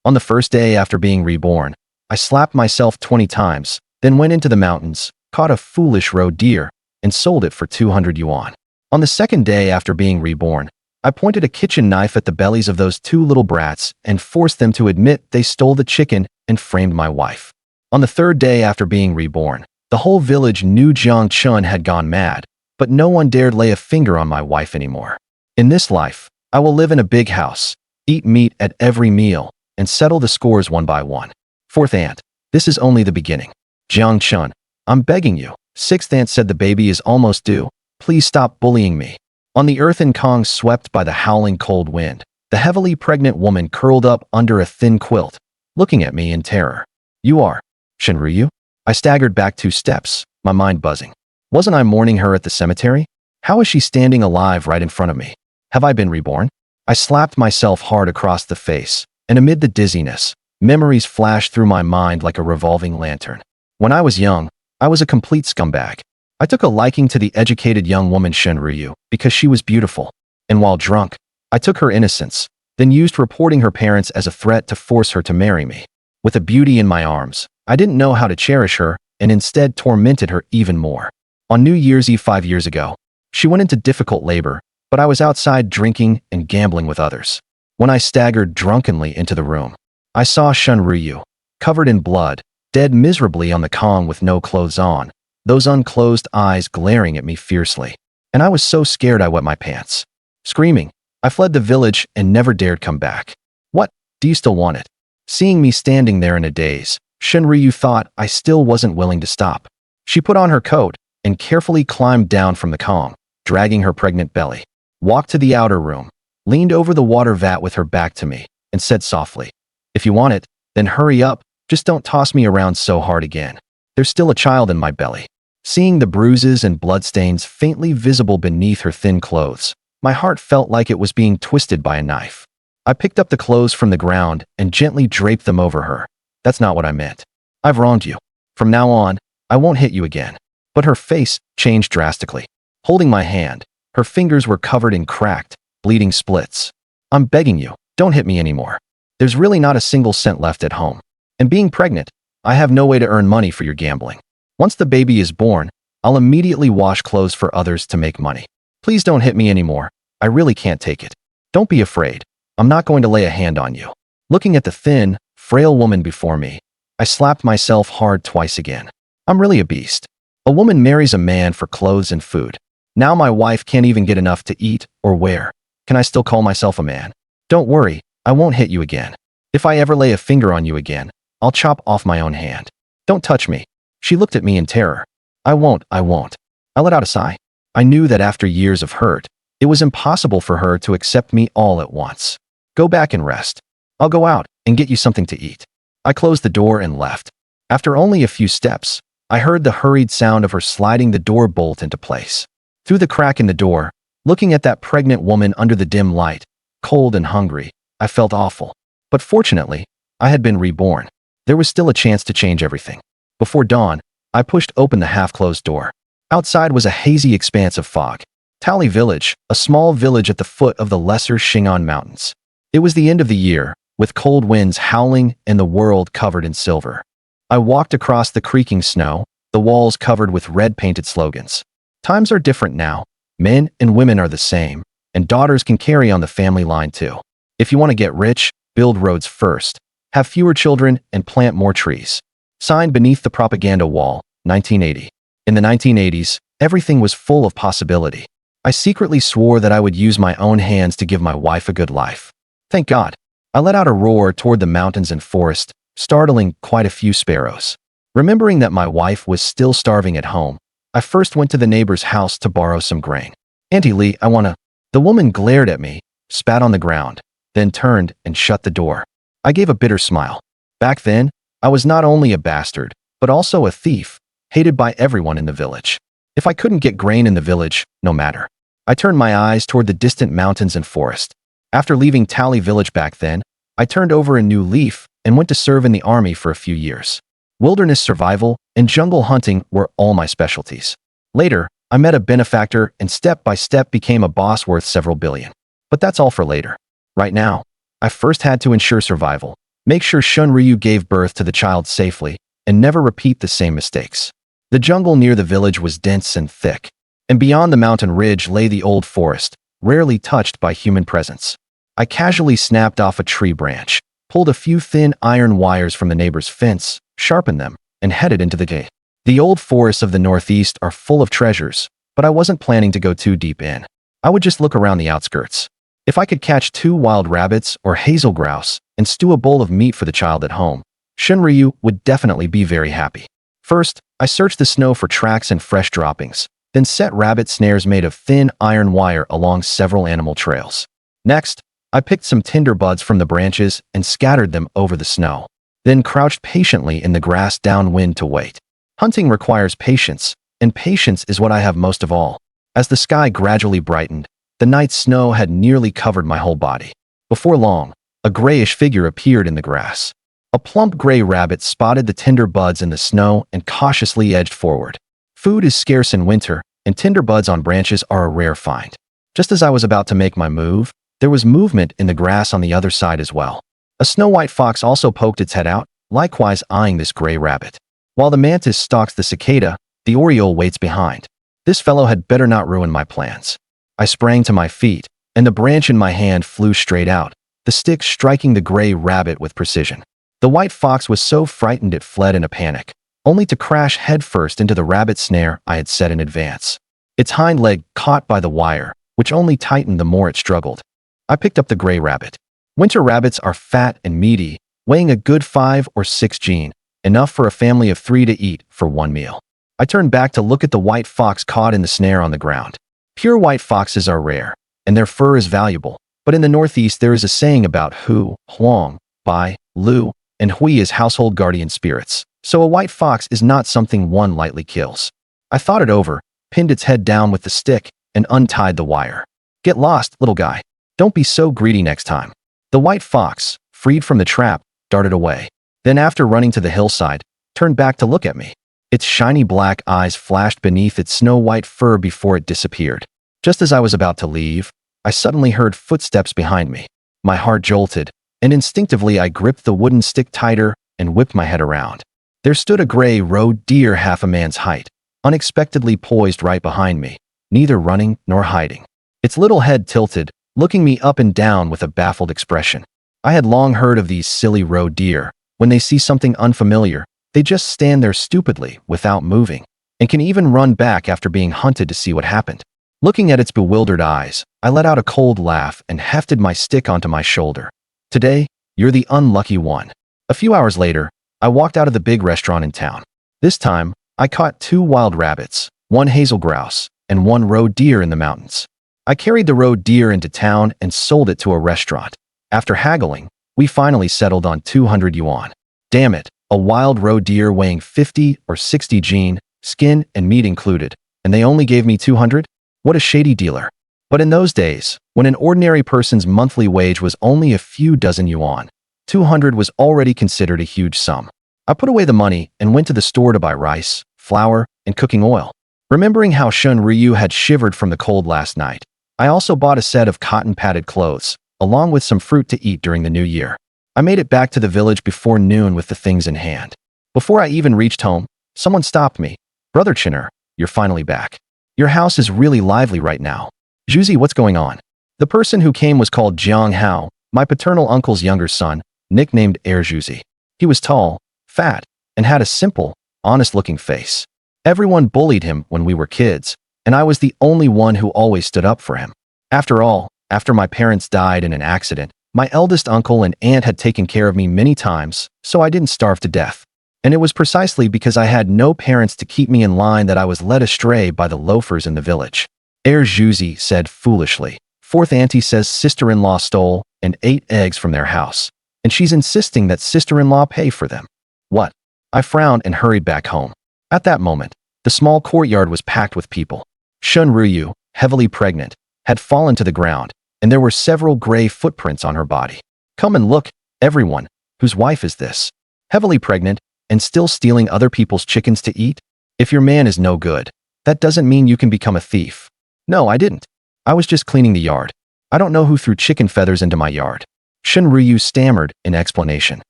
On the first day after being reborn, I slapped myself 20 times, then went into the mountains, caught a foolish roe deer, and sold it for 200 yuan. On the second day after being reborn, I pointed a kitchen knife at the bellies of those two little brats and forced them to admit they stole the chicken and framed my wife. On the third day after being reborn, the whole village knew Jiang had gone mad, but no one dared lay a finger on my wife anymore. In this life, I will live in a big house, eat meat at every meal, and settle the scores one by one. Fourth aunt, this is only the beginning. Jiang, I'm begging you. Sixth aunt said the baby is almost due. Please stop bullying me. On the earth in Kong swept by the howling cold wind, the heavily pregnant woman curled up under a thin quilt, looking at me in terror. You are Shen Ruyu? I staggered back 2 steps, my mind buzzing. Wasn't I mourning her at the cemetery? How is she standing alive right in front of me? Have I been reborn? I slapped myself hard across the face, and amid the dizziness, memories flashed through my mind like a revolving lantern. When I was young, I was a complete scumbag. I took a liking to the educated young woman Shen Ruyu because she was beautiful, and while drunk, I took her innocence, then used reporting her parents as a threat to force her to marry me. With a beauty in my arms, I didn't know how to cherish her and instead tormented her even more. On New Year's Eve 5 years ago, she went into difficult labor, but I was outside drinking and gambling with others. When I staggered drunkenly into the room, I saw Shen Ruyu, covered in blood, dead miserably on the Kong with no clothes on, those unclosed eyes glaring at me fiercely. And I was so scared I wet my pants. Screaming, I fled the village and never dared come back. What? Do you still want it? Seeing me standing there in a daze, Shen Ruyu thought I still wasn't willing to stop. She put on her coat and carefully climbed down from the Kong, dragging her pregnant belly, walked to the outer room, leaned over the water vat with her back to me, and said softly, "If you want it, then hurry up, just don't toss me around so hard again. There's still a child in my belly." Seeing the bruises and bloodstains faintly visible beneath her thin clothes, my heart felt like it was being twisted by a knife. I picked up the clothes from the ground and gently draped them over her. "That's not what I meant. I've wronged you. From now on, I won't hit you again." But her face changed drastically. Holding my hand, her fingers were covered in cracked, bleeding splits. "I'm begging you, don't hit me anymore. There's really not a single cent left at home. And being pregnant, I have no way to earn money for your gambling. Once the baby is born, I'll immediately wash clothes for others to make money. Please don't hit me anymore. I really can't take it. Don't be afraid. I'm not going to lay a hand on you." Looking at the thin, frail woman before me, I slapped myself hard twice again. I'm really a beast. A woman marries a man for clothes and food. Now my wife can't even get enough to eat or wear. Can I still call myself a man? Don't worry, I won't hit you again. If I ever lay a finger on you again, I'll chop off my own hand. Don't touch me. She looked at me in terror. I won't. I let out a sigh. I knew that after years of hurt, it was impossible for her to accept me all at once. Go back and rest. I'll go out and get you something to eat. I closed the door and left. After only a few steps, I heard the hurried sound of her sliding the door bolt into place. Through the crack in the door, looking at that pregnant woman under the dim light, cold and hungry, I felt awful. But fortunately, I had been reborn. There was still a chance to change everything. Before dawn, I pushed open the half-closed door. Outside was a hazy expanse of fog. Tally Village, a small village at the foot of the lesser Xing'an Mountains. It was the end of the year, with cold winds howling and the world covered in silver. I walked across the creaking snow, the walls covered with red-painted slogans. Times are different now. Men and women are the same, and daughters can carry on the family line too. If you want to get rich, build roads first, have fewer children, and plant more trees. Signed beneath the propaganda wall, 1980. In the 1980s, everything was full of possibility. I secretly swore that I would use my own hands to give my wife a good life. Thank God. I let out a roar toward the mountains and forest, startling quite a few sparrows. Remembering that my wife was still starving at home, I first went to the neighbor's house to borrow some grain. "Auntie Lee, I wanna..." The woman glared at me, spat on the ground, then turned and shut the door. I gave a bitter smile. Back then, I was not only a bastard, but also a thief, hated by everyone in the village. If I couldn't get grain in the village, no matter. I turned my eyes toward the distant mountains and forest. After leaving Tally Village back then, I turned over a new leaf and went to serve in the army for a few years. Wilderness survival and jungle hunting were all my specialties. Later, I met a benefactor and step by step became a boss worth several billion. But that's all for later. Right now, I first had to ensure survival, Make sure Shen Ruyu gave birth to the child safely, and never repeat the same mistakes. The jungle near the village was dense and thick, and beyond the mountain ridge lay the old forest, rarely touched by human presence. I casually snapped off a tree branch, pulled a few thin iron wires from the neighbor's fence, sharpened them, and headed into the gate. The old forests of the northeast are full of treasures, but I wasn't planning to go too deep in. I would just look around the outskirts. If I could catch 2 wild rabbits or hazel grouse and stew a bowl of meat for the child at home, Shen Ruyu would definitely be very happy. First, I searched the snow for tracks and fresh droppings, then set rabbit snares made of thin iron wire along several animal trails. Next, I picked some tinder buds from the branches and scattered them over the snow, then crouched patiently in the grass downwind to wait. Hunting requires patience, and patience is what I have most of all. As the sky gradually brightened, the night snow had nearly covered my whole body. Before long, a grayish figure appeared in the grass. A plump gray rabbit spotted the tinder buds in the snow and cautiously edged forward. Food is scarce in winter, and tinder buds on branches are a rare find. Just as I was about to make my move, there was movement in the grass on the other side as well. A snow-white fox also poked its head out, likewise eyeing this gray rabbit. While the mantis stalks the cicada, the oriole waits behind. This fellow had better not ruin my plans. I sprang to my feet, and the branch in my hand flew straight out, the stick striking the gray rabbit with precision. The white fox was so frightened it fled in a panic, only to crash headfirst into the rabbit snare I had set in advance. Its hind leg caught by the wire, which only tightened the more it struggled. I picked up the gray rabbit. Winter rabbits are fat and meaty, weighing a good 5 or 6 gene, enough for a family of 3 to eat for one meal. I turned back to look at the white fox caught in the snare on the ground. Pure white foxes are rare, and their fur is valuable, but in the Northeast there is a saying about Hu, Huang, Bai, Lu, and Hui as household guardian spirits, so a white fox is not something one lightly kills. I thought it over, pinned its head down with the stick, and untied the wire. Get lost, little guy. Don't be so greedy next time. The white fox, freed from the trap, darted away. Then after running to the hillside, turned back to look at me. Its shiny black eyes flashed beneath its snow-white fur before it disappeared. Just as I was about to leave, I suddenly heard footsteps behind me. My heart jolted, and instinctively I gripped the wooden stick tighter and whipped my head around. There stood a gray roe deer half a man's height, unexpectedly poised right behind me, neither running nor hiding. Its little head tilted, looking me up and down with a baffled expression. I had long heard of these silly roe deer. When they see something unfamiliar, they just stand there stupidly, without moving, and can even run back after being hunted to see what happened. Looking at its bewildered eyes, I let out a cold laugh and hefted my stick onto my shoulder. Today, you're the unlucky one. A few hours later, I walked out of the big restaurant in town. This time, I caught 2 wild rabbits, 1 hazel grouse, and 1 roe deer in the mountains. I carried the roe deer into town and sold it to a restaurant. After haggling, we finally settled on 200 yuan. Damn it, a wild roe deer weighing 50 or 60 gene, skin and meat included, and they only gave me 200? What a shady dealer. But in those days, when an ordinary person's monthly wage was only a few dozen yuan, 200 was already considered a huge sum. I put away the money and went to the store to buy rice, flour, and cooking oil. Remembering how Shen Ruyu had shivered from the cold last night, I also bought a set of cotton-padded clothes, along with some fruit to eat during the new year. I made it back to the village before noon with the things in hand. Before I even reached home, someone stopped me. Brother Chen'er, you're finally back. Your house is really lively right now. Juzi, what's going on? The person who came was called Jiang Hao, my paternal uncle's younger son, nicknamed Juzi. He was tall, fat, and had a simple, honest-looking face. Everyone bullied him when we were kids, and I was the only one who always stood up for him. After all, after my parents died in an accident, my eldest uncle and aunt had taken care of me many times, so I didn't starve to death. And it was precisely because I had no parents to keep me in line that I was led astray by the loafers in the village. Juzi said foolishly, "Fourth auntie says sister-in-law stole and ate eggs from their house, and she's insisting that sister-in-law pay for them." What? I frowned and hurried back home. At that moment, the small courtyard was packed with people. Shen Ruyu, heavily pregnant, had fallen to the ground, and there were several gray footprints on her body. Come and look, everyone. Whose wife is this? Heavily pregnant, and still stealing other people's chickens to eat? If your man is no good, that doesn't mean you can become a thief. No, I didn't. I was just cleaning the yard. I don't know who threw chicken feathers into my yard. Shen Ruyu stammered in explanation.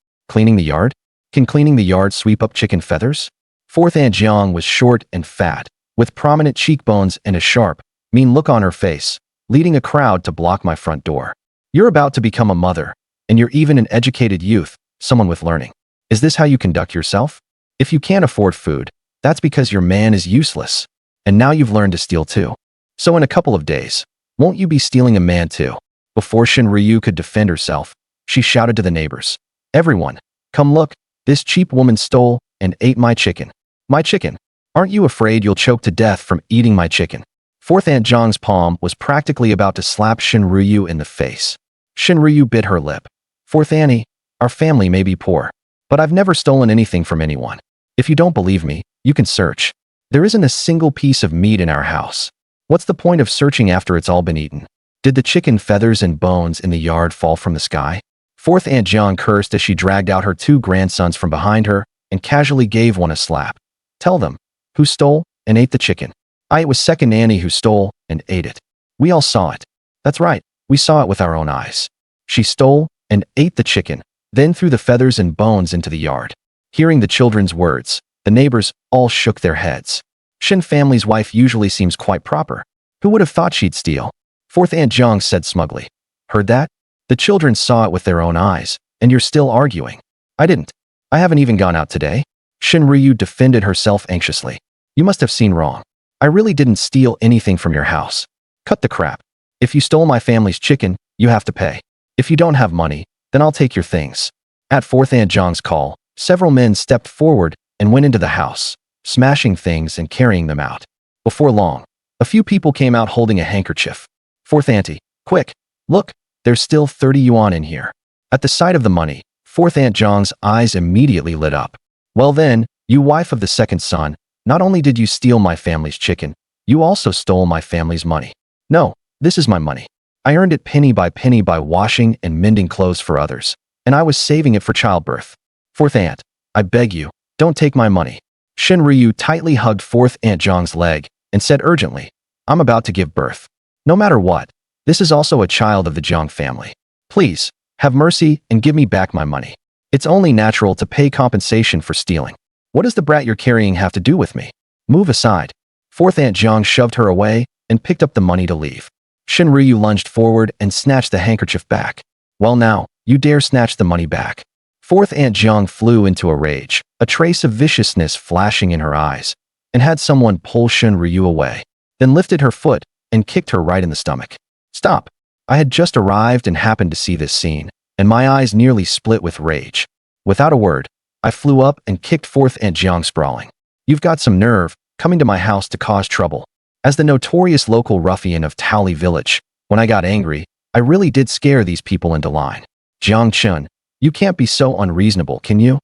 Cleaning the yard? Can cleaning the yard sweep up chicken feathers? Fourth Aunt Jiang was short and fat, with prominent cheekbones and a sharp, mean look on her face, leading a crowd to block my front door. You're about to become a mother, and you're even an educated youth, someone with learning. Is this how you conduct yourself? If you can't afford food, that's because your man is useless. And now you've learned to steal too. So in a couple of days, won't you be stealing a man too? Before Shen Ruyu could defend herself, she shouted to the neighbors. Everyone, come look, this cheap woman stole and ate my chicken. My chicken. Aren't you afraid you'll choke to death from eating my chicken? Fourth Aunt Jiang's palm was practically about to slap Shen Ruyu in the face. Shen Ruyu bit her lip. Fourth Auntie, our family may be poor, but I've never stolen anything from anyone. If you don't believe me, you can search. There isn't a single piece of meat in our house. What's the point of searching after it's all been eaten? Did the chicken feathers and bones in the yard fall from the sky? Fourth Aunt Jiang cursed as she dragged out her two grandsons from behind her and casually gave one a slap. Tell them, who stole and ate the chicken? It was Second Auntie who stole and ate it. We all saw it. That's right, we saw it with our own eyes. She stole and ate the chicken, then threw the feathers and bones into the yard. Hearing the children's words, the neighbors all shook their heads. Shen family's wife usually seems quite proper. Who would have thought she'd steal? Fourth Aunt Jiang said smugly. Heard that? The children saw it with their own eyes, and you're still arguing. I didn't. I haven't even gone out today. Shen Ruyu defended herself anxiously. You must have seen wrong. I really didn't steal anything from your house. Cut the crap. If you stole my family's chicken, you have to pay. If you don't have money, then I'll take your things. At Fourth Aunt Jiang's call, several men stepped forward and went into the house, smashing things and carrying them out. Before long, a few people came out holding a handkerchief. Fourth Auntie, quick, look, there's still 30 yuan in here. At the sight of the money, Fourth Aunt Jiang's eyes immediately lit up. Well then, you wife of the second son, not only did you steal my family's chicken, you also stole my family's money. No, this is my money. I earned it penny by washing and mending clothes for others, and I was saving it for childbirth. Fourth Aunt, I beg you, don't take my money. Shen Ruyu tightly hugged Fourth Aunt Jiang's leg and said urgently, I'm about to give birth. No matter what, this is also a child of the Jiang family. Please, have mercy and give me back my money. It's only natural to pay compensation for stealing. What does the brat you're carrying have to do with me? Move aside. Fourth Aunt Jiang shoved her away and picked up the money to leave. Shen Ruyu lunged forward and snatched the handkerchief back. Well now, you dare snatch the money back. Fourth Aunt Jiang flew into a rage, a trace of viciousness flashing in her eyes, and had someone pull Shen Ruyu away, then lifted her foot and kicked her right in the stomach. Stop! I had just arrived and happened to see this scene, and my eyes nearly split with rage. Without a word, I flew up and kicked Fourth Aunt Jiang sprawling. You've got some nerve, coming to my house to cause trouble. As the notorious local ruffian of Taoli village, when I got angry, I really did scare these people into line. Jiang Chen, you can't be so unreasonable, can you?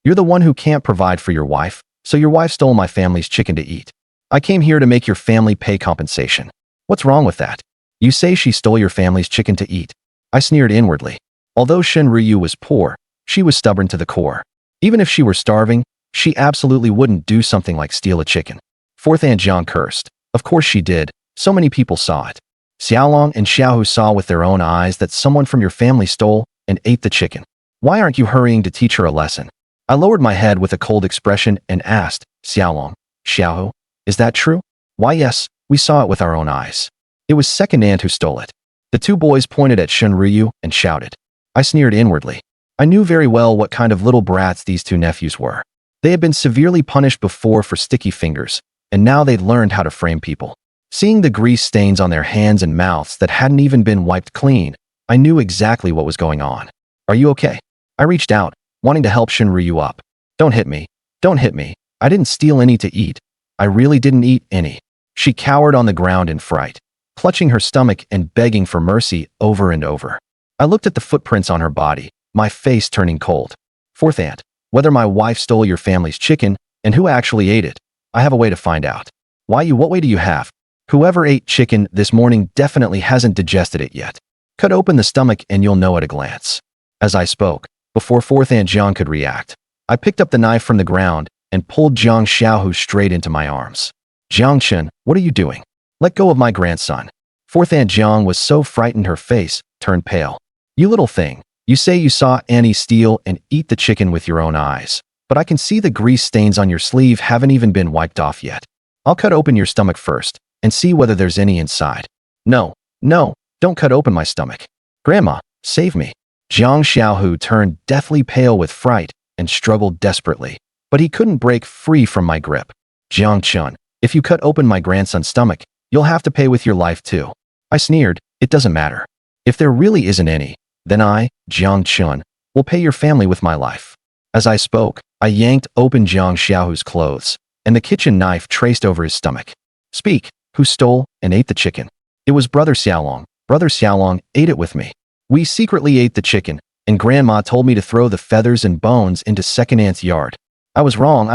You're the one who can't provide for your wife, so your wife stole my family's chicken to eat. I came here to make your family pay compensation. What's wrong with that? You say she stole your family's chicken to eat. I sneered inwardly. Although Shen Ruyu was poor, she was stubborn to the core. Even if she were starving, she absolutely wouldn't do something like steal a chicken. Fourth Aunt Jiang cursed. Of course she did. So many people saw it. Xiaolong and Xiaohu saw with their own eyes that someone from your family stole and ate the chicken. Why aren't you hurrying to teach her a lesson? I lowered my head with a cold expression and asked, Xiaolong, Xiaohu, is that true? Why yes, we saw it with our own eyes. It was Second Aunt who stole it. The two boys pointed at Shen Ruyu and shouted. I sneered inwardly. I knew very well what kind of little brats these two nephews were. They had been severely punished before for sticky fingers, and now they'd learned how to frame people. Seeing the grease stains on their hands and mouths that hadn't even been wiped clean, I knew exactly what was going on. Are you okay? I reached out, wanting to help Shen Ruyu up. Don't hit me. Don't hit me. I didn't steal any to eat. I really didn't eat any. She cowered on the ground in fright, clutching her stomach and begging for mercy over and over. I looked at the footprints on her body, my face turning cold. Fourth Aunt, whether my wife stole your family's chicken and who actually ate it, I have a way to find out. What way do you have? Whoever ate chicken this morning definitely hasn't digested it yet. Cut open the stomach and you'll know at a glance. As I spoke, before Fourth Aunt Jiang could react, I picked up the knife from the ground and pulled Jiang Xiaohu straight into my arms. Jiang Chen, what are you doing? Let go of my grandson. Fourth Aunt Jiang was so frightened her face turned pale. You little thing, You say you saw Annie steal and eat the chicken with your own eyes, but I can see the grease stains on your sleeve haven't even been wiped off yet. I'll cut open your stomach first and see whether there's any inside. No, no, don't cut open my stomach. Grandma, save me. Jiang Xiaohu turned deathly pale with fright and struggled desperately, but he couldn't break free from my grip. Jiang Chun, if you cut open my grandson's stomach, you'll have to pay with your life too. I sneered, it doesn't matter. If there really isn't any, then I, Jiang Chun, will pay your family with my life. As I spoke, I yanked open Jiang Xiaohu's clothes, and the kitchen knife traced over his stomach. Speak, who stole and ate the chicken? It was Brother Xiaolong. Brother Xiaolong ate it with me. We secretly ate the chicken, and Grandma told me to throw the feathers and bones into Second Aunt's yard. I was wrong.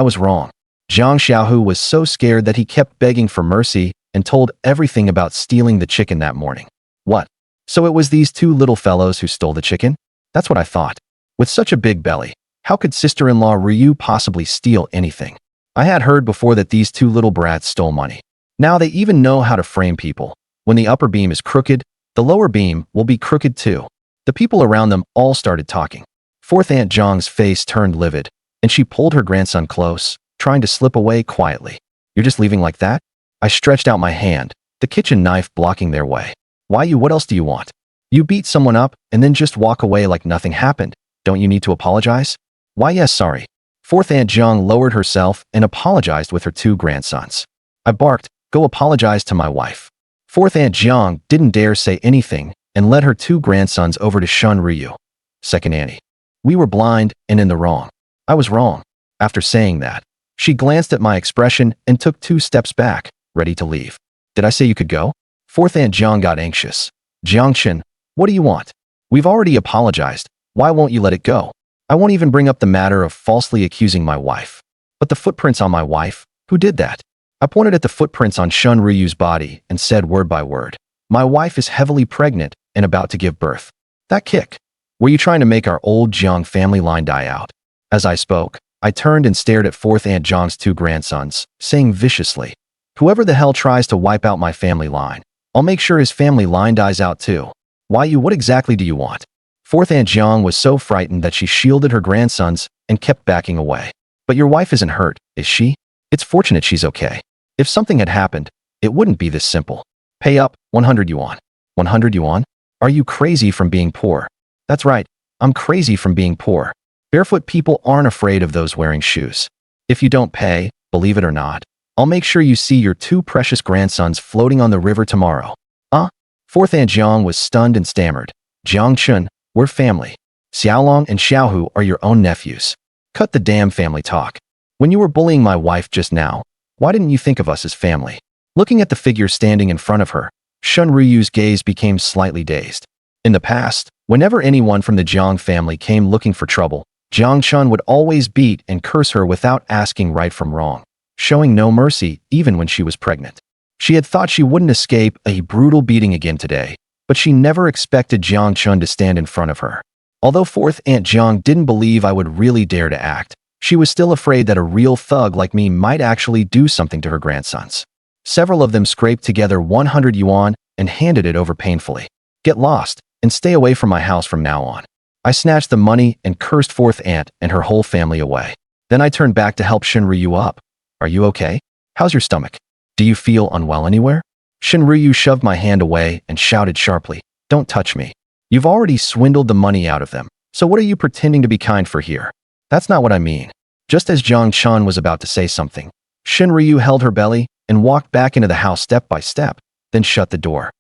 Jiang Xiaohu was so scared that he kept begging for mercy and told everything about stealing the chicken that morning. What? So it was these two little fellows who stole the chicken? That's what I thought. With such a big belly, how could sister-in-law Ruyu possibly steal anything? I had heard before that these two little brats stole money. Now they even know how to frame people. When the upper beam is crooked, the lower beam will be crooked too. The people around them all started talking. Fourth Aunt Zhang's face turned livid, and she pulled her grandson close, trying to slip away quietly. You're just leaving like that? I stretched out my hand, the kitchen knife blocking their way. Why you? What else do you want? You beat someone up and then just walk away like nothing happened. Don't you need to apologize? Why yes, sorry. Fourth Aunt Jiang lowered herself and apologized with her two grandsons. I barked, go apologize to my wife. Fourth Aunt Jiang didn't dare say anything and led her two grandsons over to Shen Ruyu. Second Auntie. We were blind and in the wrong. I was wrong. After saying that, she glanced at my expression and took 2 steps back, ready to leave. Did I say you could go? Fourth Aunt Jiang got anxious. Jiang Chen, what do you want? We've already apologized. Why won't you let it go? I won't even bring up the matter of falsely accusing my wife. But the footprints on my wife, who did that? I pointed at the footprints on Shen Ruyu's body and said word by word, my wife is heavily pregnant and about to give birth. That kick. Were you trying to make our old Jiang family line die out? As I spoke, I turned and stared at Fourth Aunt Jiang's 2 grandsons, saying viciously, whoever the hell tries to wipe out my family line, I'll make sure his family line dies out too. Why you? What exactly do you want? Fourth Aunt Jiang was so frightened that she shielded her grandsons and kept backing away. But your wife isn't hurt, is she? It's fortunate she's okay. If something had happened, it wouldn't be this simple. Pay up, 100 yuan. 100 yuan? Are you crazy from being poor? That's right, I'm crazy from being poor. Barefoot people aren't afraid of those wearing shoes. If you don't pay, believe it or not, I'll make sure you see your 2 precious grandsons floating on the river tomorrow. Fourth Aunt Jiang was stunned and stammered. Jiang Chun, we're family. Xiaolong and Xiaohu are your own nephews. Cut the damn family talk. When you were bullying my wife just now, why didn't you think of us as family? Looking at the figure standing in front of her, Shen Ruyu's gaze became slightly dazed. In the past, whenever anyone from the Jiang family came looking for trouble, Jiang Chun would always beat and curse her without asking right from wrong, showing no mercy even when she was pregnant. She had thought she wouldn't escape a brutal beating again today, but she never expected Jiang Chun to stand in front of her. Although Fourth Aunt Jiang didn't believe I would really dare to act, she was still afraid that a real thug like me might actually do something to her grandsons. Several of them scraped together 100 yuan and handed it over painfully. Get lost and stay away from my house from now on. I snatched the money and cursed Fourth Aunt and her whole family away. Then I turned back to help Shen Ruyu up. Are you okay? How's your stomach? Do you feel unwell anywhere? Shen Ruyu shoved my hand away and shouted sharply, don't touch me. You've already swindled the money out of them, so what are you pretending to be kind for here? That's not what I mean. Just as Jiang Chun was about to say something, Shen Ruyu held her belly and walked back into the house step by step, then shut the door.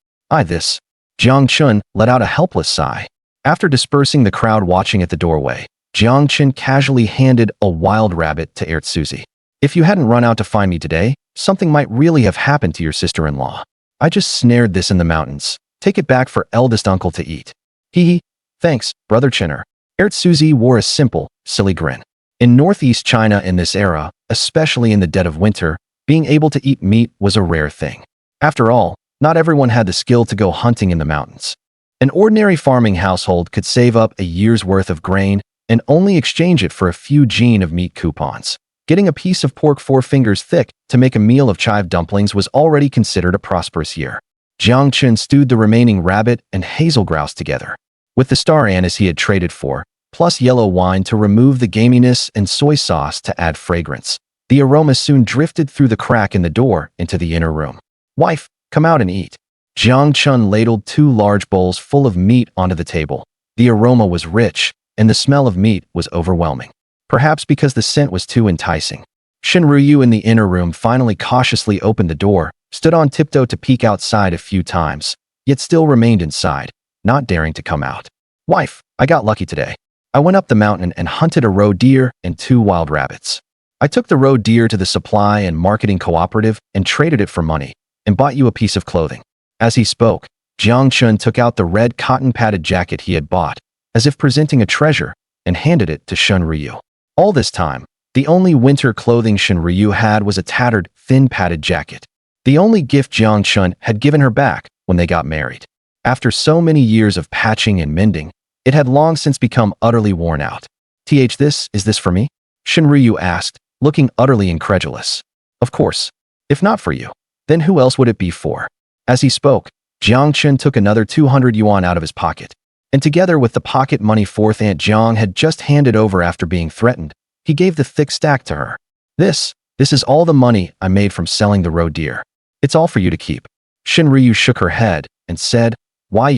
This. Jiang Chun let out a helpless sigh. After dispersing the crowd watching at the doorway, Jiang Chun casually handed a wild rabbit to Suzy. If you hadn't run out to find me today, something might really have happened to your sister-in-law. I just snared this in the mountains. Take it back for eldest uncle to eat. Hee. Thanks, Brother Chenner. Suzy wore a simple, silly grin. In northeast China in this era, especially in the dead of winter, being able to eat meat was a rare thing. After all, not everyone had the skill to go hunting in the mountains. An ordinary farming household could save up a year's worth of grain and only exchange it for a few jin of meat coupons. Getting a piece of pork 4 fingers thick to make a meal of chive dumplings was already considered a prosperous year. Jiang Chun stewed the remaining rabbit and hazel grouse together. with the star anise he had traded for, plus yellow wine to remove the gaminess and soy sauce to add fragrance. The aroma soon drifted through the crack in the door into the inner room. "Wife, come out and eat." Jiang ladled 2 large bowls full of meat onto the table. The aroma was rich, and the smell of meat was overwhelming. Perhaps because the scent was too enticing. Shen Ruyu in the inner room finally cautiously opened the door, stood on tiptoe to peek outside a few times, yet still remained inside, not daring to come out. "Wife, I got lucky today. I went up the mountain and hunted a roe deer and 2 wild rabbits. I took the roe deer to the supply and marketing cooperative and traded it for money, and bought you a piece of clothing." As he spoke, Jiang took out the red cotton-padded jacket he had bought, as if presenting a treasure, and handed it to Shen Ruyu. All this time, the only winter clothing Shen Ruyu had was a tattered, thin padded jacket. The only gift Jiang had given her back when they got married. After so many years of patching and mending, it had long since become utterly worn out. "Is this for me?" Shen Ruyu asked, looking utterly incredulous. "Of course. If not for you, then who else would it be for?" As he spoke, Jiang took another 200 yuan out of his pocket, and together with the pocket money fourth Aunt Jiang had just handed over after being threatened, he gave the thick stack to her. This is all the money I made from selling the roe deer. It's all for you to keep." Shen Ruyu shook her head and said, Why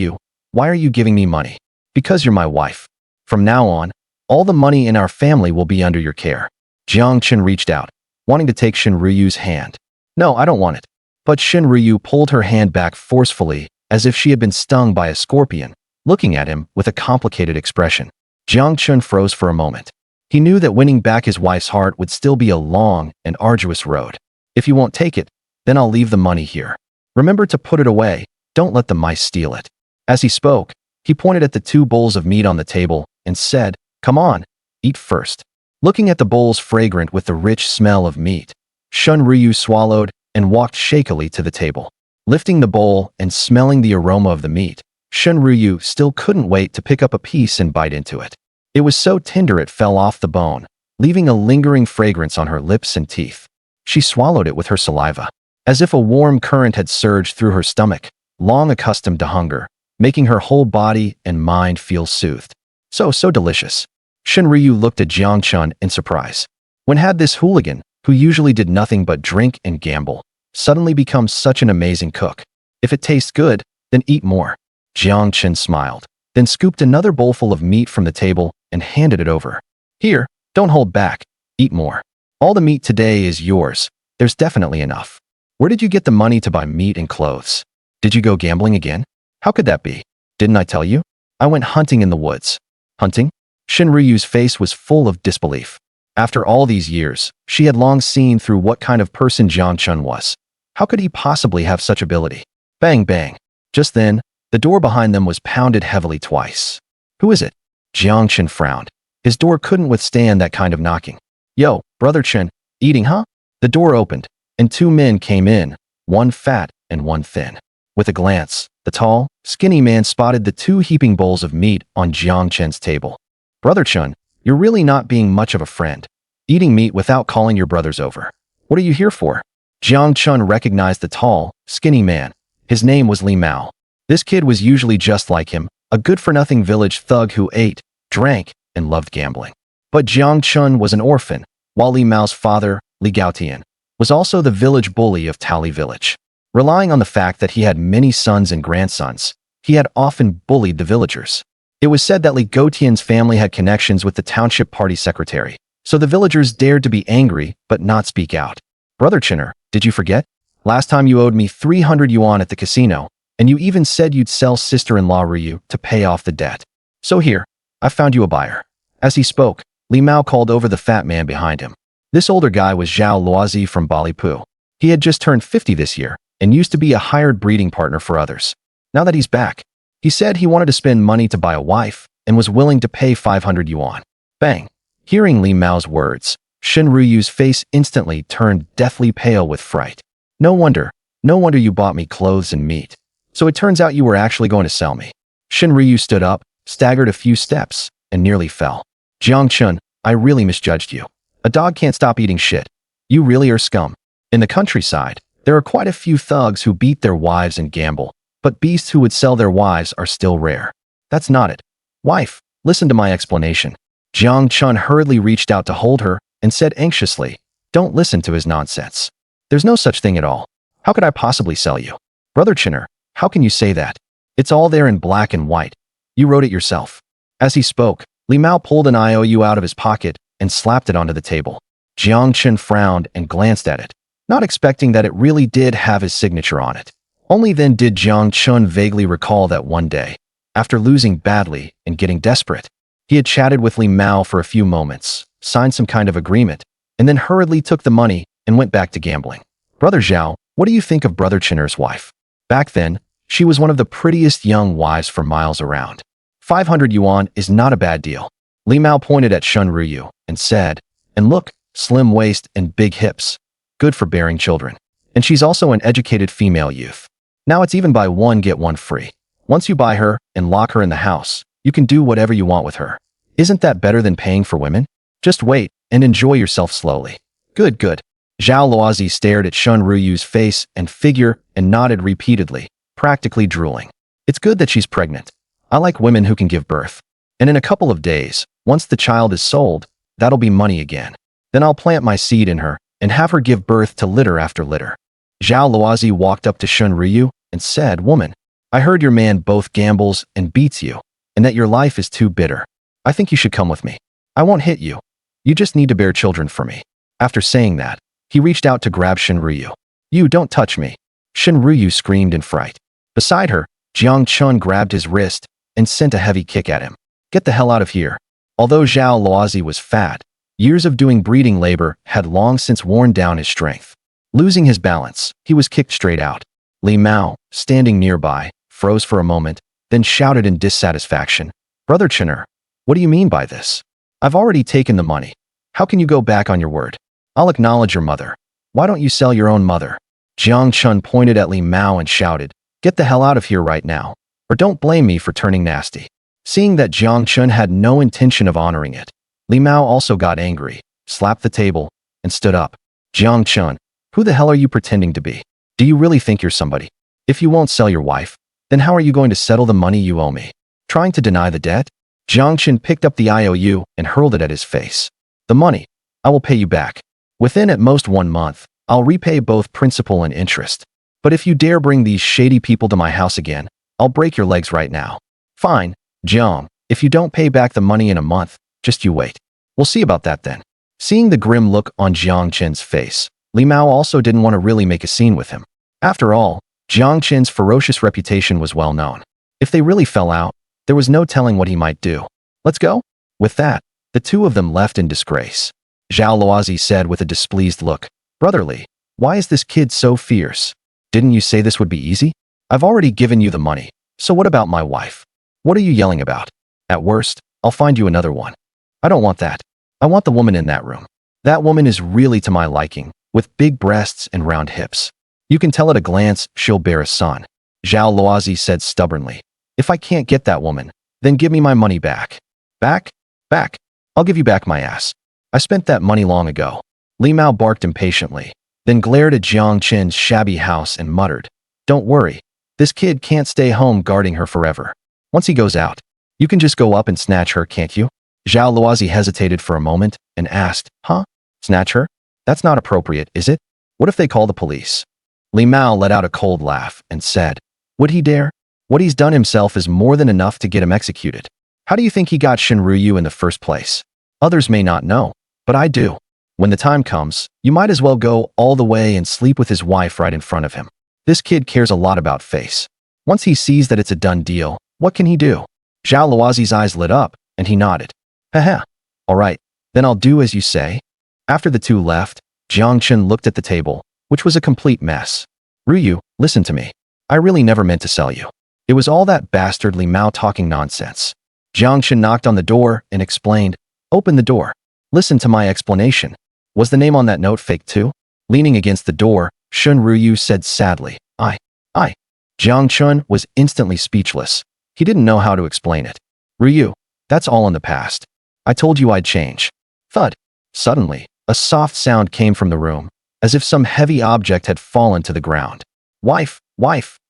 are you giving me money?" "Because you're my wife. From now on, all the money in our family will be under your care." Jiang reached out, wanting to take Shen Ruyu's hand. "No, I don't want it." But Shen Ruyu pulled her hand back forcefully, as if she had been stung by a scorpion, looking at him with a complicated expression. Jiang froze for a moment. He knew that winning back his wife's heart would still be a long and arduous road. "If you won't take it, then I'll leave the money here. Remember to put it away. Don't let the mice steal it." As he spoke, he pointed at the 2 bowls of meat on the table and said, "Come on, eat first." Looking at the bowls fragrant with the rich smell of meat, Shen Ruyu swallowed and walked shakily to the table. Lifting the bowl and smelling the aroma of the meat, Shen Ruyu still couldn't wait to pick up a piece and bite into it. It was so tender it fell off the bone, leaving a lingering fragrance on her lips and teeth. She swallowed it with her saliva, as if a warm current had surged through her stomach, long accustomed to hunger, making her whole body and mind feel soothed. So delicious. Shen Ruyu looked at Jiang in surprise. When had this hooligan, who usually did nothing but drink and gamble, suddenly become such an amazing cook? "If it tastes good, then eat more." Jiang smiled, then scooped another bowlful of meat from the table and handed it over. "Here, don't hold back. Eat more. All the meat today is yours. There's definitely enough. Where did you get the money to buy meat and clothes? Did you go gambling again? How could that be? Didn't I tell you? I went hunting in the woods." "Hunting?" Shen Ruyu's face was full of disbelief. After all these years, she had long seen through what kind of person Jiang was. How could he possibly have such ability? Bang, bang. Just then, the door behind them was pounded heavily twice. "Who is it?" Jiang frowned. His door couldn't withstand that kind of knocking. "Yo, brother Chen, eating, huh?" The door opened, and 2 men came in, one fat and one thin. With a glance, the tall, skinny man spotted the 2 heaping bowls of meat on Jiang table. "Brother Chen, you're really not being much of a friend. Eating meat without calling your brothers over. What are you here for?" Jiang recognized the tall, skinny man. His name was Li Mao. This kid was usually just like him, a good-for-nothing village thug who ate, drank, and loved gambling. But Jiang was an orphan, while Li Mao's father, Li Gaotian, was also the village bully of Taoli village. Relying on the fact that he had many sons and grandsons, he had often bullied the villagers. It was said that Li Gaotian's family had connections with the township party secretary, so the villagers dared to be angry but not speak out. "Brother Chinner, did you forget? Last time you owed me 300 yuan at the casino, and you even said you'd sell sister-in-law Ruyu to pay off the debt. So here, I found you a buyer." As he spoke, Li Mao called over the fat man behind him. This older guy was Zhao Luozi from Balipu. He had just turned 50 this year, and used to be a hired breeding partner for others. Now that he's back, he said he wanted to spend money to buy a wife, and was willing to pay 500 yuan. Bang! Hearing Li Mao's words, Shen Ruyu's face instantly turned deathly pale with fright. No wonder you bought me clothes and meat. So it turns out you were actually going to sell me." Shen Ruyu stood up, staggered a few steps, and nearly fell. "Jiang, I really misjudged you. A dog can't stop eating shit. You really are scum. In the countryside, there are quite a few thugs who beat their wives and gamble, but beasts who would sell their wives are still rare." "That's not it. Wife, listen to my explanation. Jiang Chun hurriedly reached out to hold her and said anxiously, don't listen to his nonsense. There's no such thing at all. How could I possibly sell you? Brother Chinner, how can you say that? It's all there in black and white. You wrote it yourself. As he spoke, Li Mao pulled an IOU out of his pocket and slapped it onto the table. Jiang Chun frowned and glanced at it, not expecting that it really did have his signature on it. Only then did Jiang Chun vaguely recall that one day, after losing badly and getting desperate, he had chatted with Li Mao for a few moments, signed some kind of agreement, and then hurriedly took the money and went back to gambling. Brother Zhao, what do you think of Brother Chinner's wife? Back then, she was one of the prettiest young wives for miles around. 500 yuan is not a bad deal. Li Mao pointed at Shen Ruyu and said, and look, slim waist and big hips. Good for bearing children. And she's also an educated female youth. Now it's even buy one get one free. Once you buy her and lock her in the house, you can do whatever you want with her. Isn't that better than paying for women? Just wait and enjoy yourself slowly. Good, good. Zhao Luozi stared at Shen Ruyu's face and figure and nodded repeatedly, practically drooling. It's good that she's pregnant. I like women who can give birth. And in a couple of days, once the child is sold, that'll be money again. Then I'll plant my seed in her and have her give birth to litter after litter. Zhao Luozi walked up to Shen Ruyu and said, Woman, I heard your man both gambles and beats you, and that your life is too bitter. I think you should come with me. I won't hit you. You just need to bear children for me. After saying that, he reached out to grab Shen Ruyu. You don't touch me. Shen Ruyu screamed in fright. Beside her, Jiang Chun grabbed his wrist and sent a heavy kick at him. Get the hell out of here. Although Zhao Luozi was fat, years of doing breeding labor had long since worn down his strength. Losing his balance, he was kicked straight out. Li Mao, standing nearby, froze for a moment, then shouted in dissatisfaction, Brother Chinner, what do you mean by this? I've already taken the money. How can you go back on your word? I'll acknowledge your mother. Why don't you sell your own mother? Jiang Chun pointed at Li Mao and shouted, Get the hell out of here right now, or don't blame me for turning nasty. Seeing that Jiang Chun had no intention of honoring it, Li Mao also got angry, slapped the table, and stood up. Jiang Chun, who the hell are you pretending to be? Do you really think you're somebody? If you won't sell your wife, then how are you going to settle the money you owe me? Trying to deny the debt? Jiang Chun picked up the IOU and hurled it at his face. The money, I will pay you back. Within at most 1 month, I'll repay both principal and interest. But if you dare bring these shady people to my house again, I'll break your legs right now. Fine, Jiang, if you don't pay back the money in a month, just you wait. We'll see about that then. Seeing the grim look on Jiang Chen's face, Li Mao also didn't want to really make a scene with him. After all, Jiang Chen's ferocious reputation was well known. If they really fell out, there was no telling what he might do. Let's go? With that, the two of them left in disgrace. Zhao Luozi said with a displeased look, Brotherly, why is this kid so fierce? Didn't you say this would be easy? I've already given you the money, so what about my wife? What are you yelling about? At worst, I'll find you another one. I don't want that. I want the woman in that room. That woman is really to my liking, with big breasts and round hips. You can tell at a glance she'll bear a son. Zhao Luozi said stubbornly. If I can't get that woman, then give me my money back. Back? Back. I'll give you back my ass. I spent that money long ago. Li Mao barked impatiently, then glared at Jiang Chen's shabby house and muttered, Don't worry. This kid can't stay home guarding her forever. Once he goes out, you can just go up and snatch her, can't you? Zhao Luozi hesitated for a moment and asked, Huh? Snatch her? That's not appropriate, is it? What if they call the police? Li Mao let out a cold laugh and said, Would he dare? What he's done himself is more than enough to get him executed. How do you think he got Shen Ruyu in the first place? Others may not know, but I do. When the time comes, you might as well go all the way and sleep with his wife right in front of him. This kid cares a lot about face. Once he sees that it's a done deal, what can he do? Zhao Luozi's eyes lit up, and he nodded. Haha. All right, then I'll do as you say. After the two left, Jiang Chen looked at the table, which was a complete mess. Ruyu, listen to me. I really never meant to sell you. It was all that bastard Li Mao talking nonsense. Jiang Chen knocked on the door and explained, Open the door. Listen to my explanation. Was the name on that note fake too? Leaning against the door, Shen Ruyu said sadly, I. Jiang Chen was instantly speechless. He didn't know how to explain it. Ruyu, that's all in the past. I told you I'd change. Thud. Suddenly, a soft sound came from the room, as if some heavy object had fallen to the ground. Wife,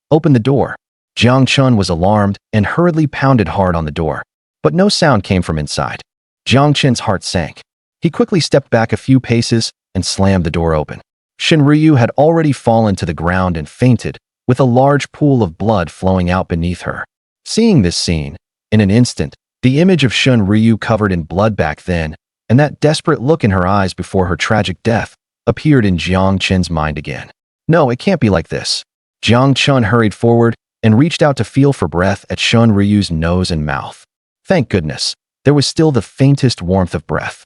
open the door. Jiang Chen was alarmed and hurriedly pounded hard on the door. but no sound came from inside. Jiang Chen's heart sank. He quickly stepped back a few paces and slammed the door open. Shen Ruyu had already fallen to the ground and fainted, with a large pool of blood flowing out beneath her. Seeing this scene, in an instant, the image of Shen Ruyu covered in blood back then, and that desperate look in her eyes before her tragic death, appeared in Jiang Chen's mind again. No, it can't be like this. Jiang Chen hurried forward and reached out to feel for breath at Shen Ruyu's nose and mouth. Thank goodness, there was still the faintest warmth of breath.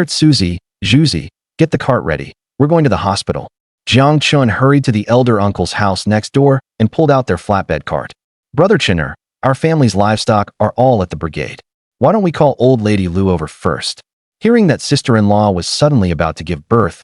Suzy, Zhuzi, get the cart ready. We're going to the hospital. Jiang Chen hurried to the elder uncle's house next door and pulled out their flatbed cart. Brother Chener, our family's livestock are all at the brigade. Why don't we call old lady Lu over first? Hearing that sister-in-law was suddenly about to give birth,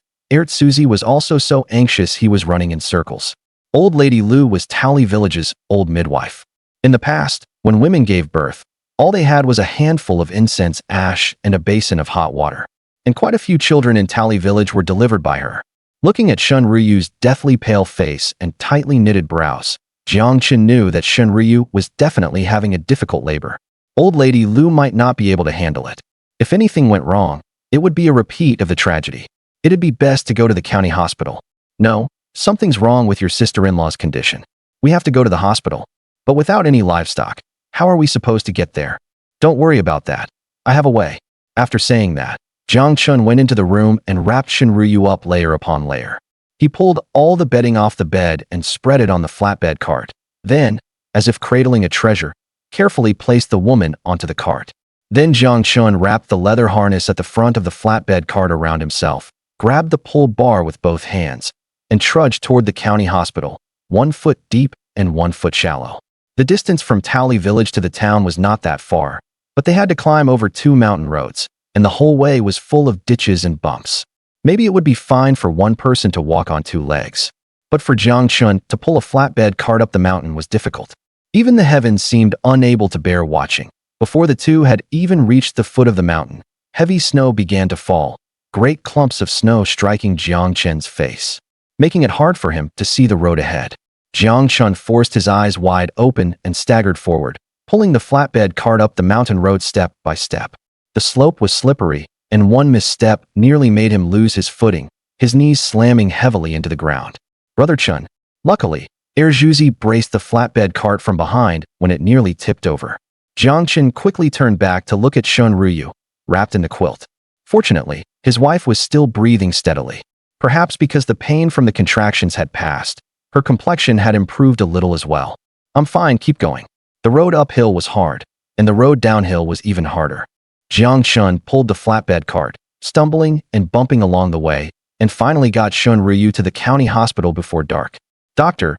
Suzy was also so anxious he was running in circles. Old lady Lu was Tally Village's old midwife. In the past, when women gave birth, all they had was a handful of incense ash and a basin of hot water. And quite a few children in Tally Village were delivered by her. Looking at Shen Ruyu's deathly pale face and tightly knitted brows, Jiang Chen knew that Shen Ruyu was definitely having a difficult labor. Old lady Lu might not be able to handle it. If anything went wrong, it would be a repeat of the tragedy. It'd be best to go to the county hospital. No, something's wrong with your sister-in-law's condition. We have to go to the hospital. But without any livestock, how are we supposed to get there? Don't worry about that. I have a way. After saying that, Jiang Chen went into the room and wrapped Shen Ruyu up layer upon layer. He pulled all the bedding off the bed and spread it on the flatbed cart. Then, as if cradling a treasure, carefully placed the woman onto the cart. Then Jiang Chen wrapped the leather harness at the front of the flatbed cart around himself, grabbed the pull bar with both hands, and trudged toward the county hospital, 1 foot deep and 1 foot shallow. The distance from Tally Village to the town was not that far, but they had to climb over 2 mountain roads, and the whole way was full of ditches and bumps. Maybe it would be fine for one person to walk on 2 legs. But for Jiang Chen, to pull a flatbed cart up the mountain was difficult. Even the heavens seemed unable to bear watching. Before the two had even reached the foot of the mountain, heavy snow began to fall, great clumps of snow striking Jiang Chen's face, making it hard for him to see the road ahead. Jiang Chen forced his eyes wide open and staggered forward, pulling the flatbed cart up the mountain road step by step. The slope was slippery, and one misstep nearly made him lose his footing, his knees slamming heavily into the ground. Brother Chen. Luckily, Zhuzi braced the flatbed cart from behind when it nearly tipped over. Jiang Chen quickly turned back to look at Shen Ruyu, wrapped in the quilt. Fortunately, his wife was still breathing steadily. Perhaps because the pain from the contractions had passed, her complexion had improved a little as well. I'm fine, keep going. The road uphill was hard, and the road downhill was even harder. Jiang Chen pulled the flatbed cart, stumbling and bumping along the way, and finally got Shen Ruyu to the county hospital before dark. Doctor,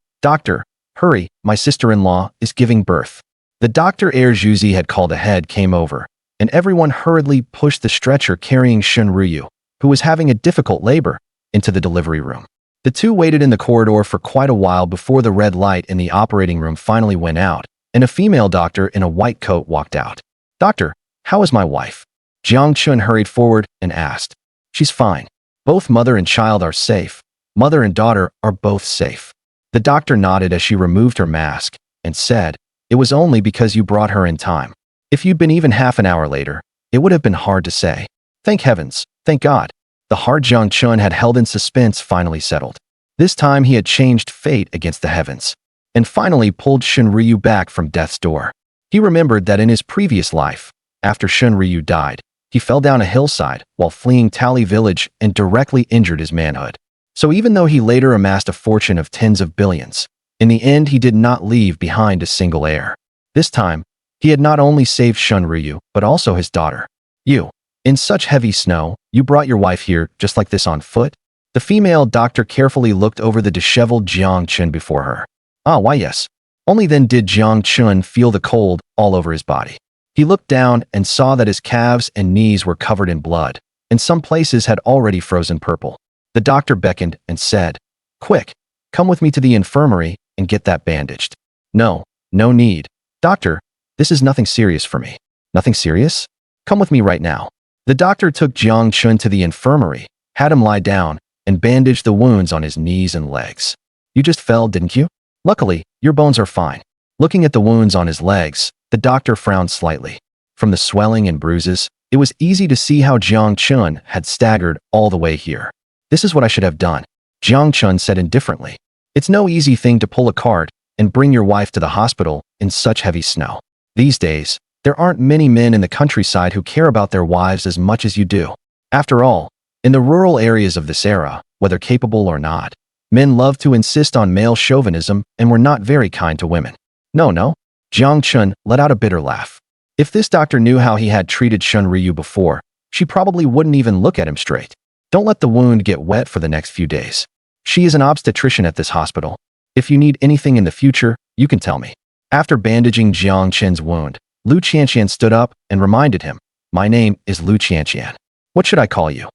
hurry, my sister-in-law is giving birth. The doctor Zhuzi had called ahead came over, and everyone hurriedly pushed the stretcher carrying Shen Ruyu, who was having a difficult labor, into the delivery room. The two waited in the corridor for quite a while before the red light in the operating room finally went out, and a female doctor in a white coat walked out. Doctor, how is my wife? Jiang Chen hurried forward and asked. She's fine. Both mother and child are safe. Mother and daughter are both safe. The doctor nodded as she removed her mask and said, it was only because you brought her in time. If you'd been even half an hour later, it would have been hard to say. Thank heavens, thank God. The heart Jiang Chen had held in suspense finally settled. This time he had changed fate against the heavens, and finally pulled Shen Ruyu back from death's door. He remembered that in his previous life, after Shen Ruyu died, he fell down a hillside while fleeing Tally Village and directly injured his manhood. So even though he later amassed a fortune of tens of billions, in the end he did not leave behind a single heir. This time, he had not only saved Shen Ruyu, but also his daughter. You, in such heavy snow, you brought your wife here just like this on foot? The female doctor carefully looked over the disheveled Jiang Chen before her. Ah, why yes. Only then did Jiang Chen feel the cold all over his body. He looked down and saw that his calves and knees were covered in blood, and some places had already frozen purple. The doctor beckoned and said, quick, come with me to the infirmary and get that bandaged. No need. Doctor, this is nothing serious for me. Nothing serious? Come with me right now. The doctor took Jiang Chen to the infirmary, had him lie down, and bandaged the wounds on his knees and legs. You just fell, didn't you? Luckily, your bones are fine. Looking at the wounds on his legs, the doctor frowned slightly. From the swelling and bruises, it was easy to see how Jiang Chun had staggered all the way here. This is what I should have done, Jiang Chun said indifferently. It's no easy thing to pull a cart and bring your wife to the hospital in such heavy snow. These days, there aren't many men in the countryside who care about their wives as much as you do. After all, in the rural areas of this era, whether capable or not, men loved to insist on male chauvinism and were not very kind to women. No, Jiang Chun let out a bitter laugh. If this doctor knew how he had treated Shen Ruyu before, she probably wouldn't even look at him straight. Don't let the wound get wet for the next few days. She is an obstetrician at this hospital. If you need anything in the future, you can tell me. After bandaging Jiang Chen's wound, Lu Qianqian stood up and reminded him, My name is Lu Qianqian. What should I call you?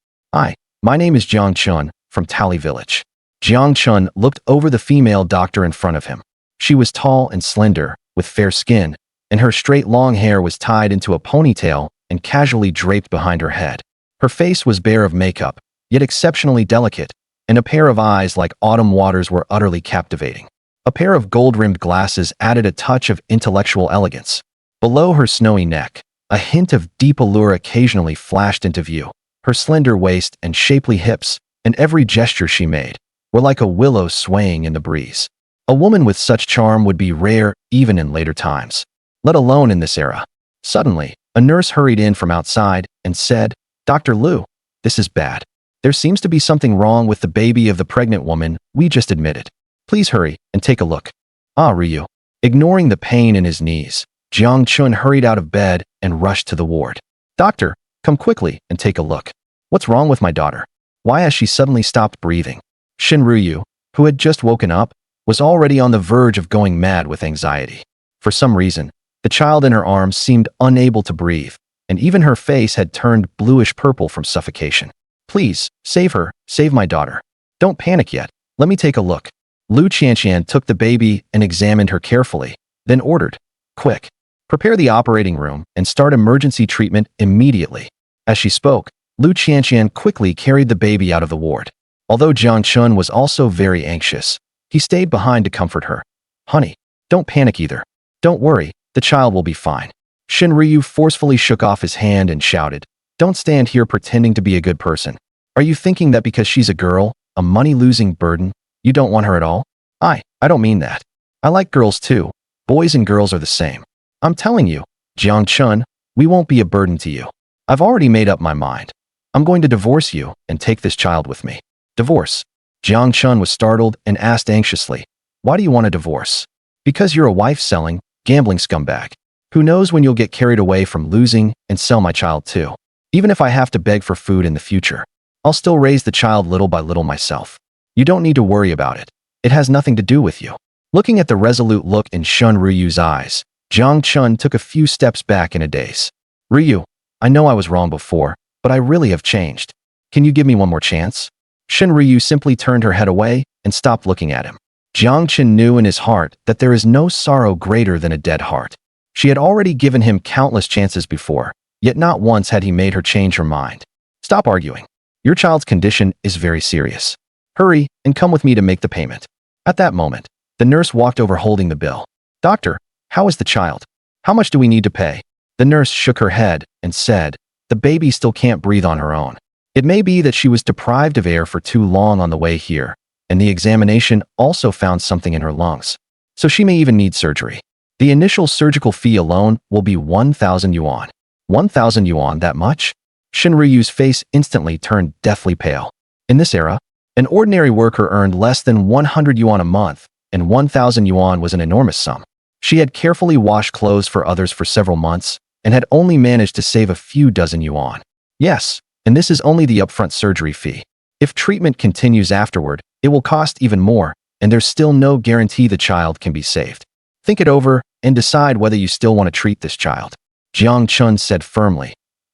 My name is Jiang Chun, from Tally Village. Jiang Chun looked over the female doctor in front of him. She was tall and slender, with fair skin, and her straight long hair was tied into a ponytail and casually draped behind her head. Her face was bare of makeup, yet exceptionally delicate, and a pair of eyes like autumn waters were utterly captivating. A pair of gold-rimmed glasses added a touch of intellectual elegance. Below her snowy neck, a hint of deep allure occasionally flashed into view. Her slender waist and shapely hips, and every gesture she made, were like a willow swaying in the breeze. A woman with such charm would be rare even in later times, let alone in this era. Suddenly, a nurse hurried in from outside and said, Dr. Lu, this is bad. There seems to be something wrong with the baby of the pregnant woman we just admitted. Please hurry and take a look. Ruyu. Ignoring the pain in his knees, Jiang Chun hurried out of bed and rushed to the ward. Doctor, come quickly and take a look. What's wrong with my daughter? Why has she suddenly stopped breathing? Shen Ruyu, who had just woken up, was already on the verge of going mad with anxiety. For some reason, the child in her arms seemed unable to breathe, and even her face had turned bluish-purple from suffocation. Please, save her, save my daughter. Don't panic yet, let me take a look. Lu Qianqian took the baby and examined her carefully, then ordered, Quick, prepare the operating room and start emergency treatment immediately. As she spoke, Lu Qianqian quickly carried the baby out of the ward. Although Jiang Chun was also very anxious, he stayed behind to comfort her. Honey, don't panic either. Don't worry, the child will be fine. Shen Ruyu forcefully shook off his hand and shouted, Don't stand here pretending to be a good person. Are you thinking that because she's a girl, a money-losing burden, you don't want her at all? I don't mean that. I like girls too. Boys and girls are the same. I'm telling you, Jiang Chun, we won't be a burden to you. I've already made up my mind. I'm going to divorce you and take this child with me. Divorce? Jiang Chun was startled and asked anxiously, Why do you want a divorce? Because you're a wife-selling, gambling scumbag. Who knows when you'll get carried away from losing and sell my child too. Even if I have to beg for food in the future, I'll still raise the child little by little myself. You don't need to worry about it. It has nothing to do with you. Looking at the resolute look in Shen Ruyu's eyes, Jiang Chun took a few steps back in a daze. Ruyu, I know I was wrong before, but I really have changed. Can you give me one more chance? Shen Ruyu simply turned her head away and stopped looking at him. Jiang Chun knew in his heart that there is no sorrow greater than a dead heart. She had already given him countless chances before, yet not once had he made her change her mind. Stop arguing. Your child's condition is very serious. Hurry and come with me to make the payment. At that moment, the nurse walked over holding the bill. Doctor, how is the child? How much do we need to pay? The nurse shook her head and said, The baby still can't breathe on her own. It may be that she was deprived of air for too long on the way here, and the examination also found something in her lungs. So she may even need surgery. The initial surgical fee alone will be 1,000 yuan. 1,000 yuan, that much? Shen Ruyu's face instantly turned deathly pale. In this era, an ordinary worker earned less than 100 yuan a month, and 1,000 yuan was an enormous sum. She had carefully washed clothes for others for several months, and had only managed to save a few dozen yuan. Yes, and this is only the upfront surgery fee. If treatment continues afterward, it will cost even more, and there's still no guarantee the child can be saved. Think it over and decide whether you still want to treat this child. Jiang Chun said firmly.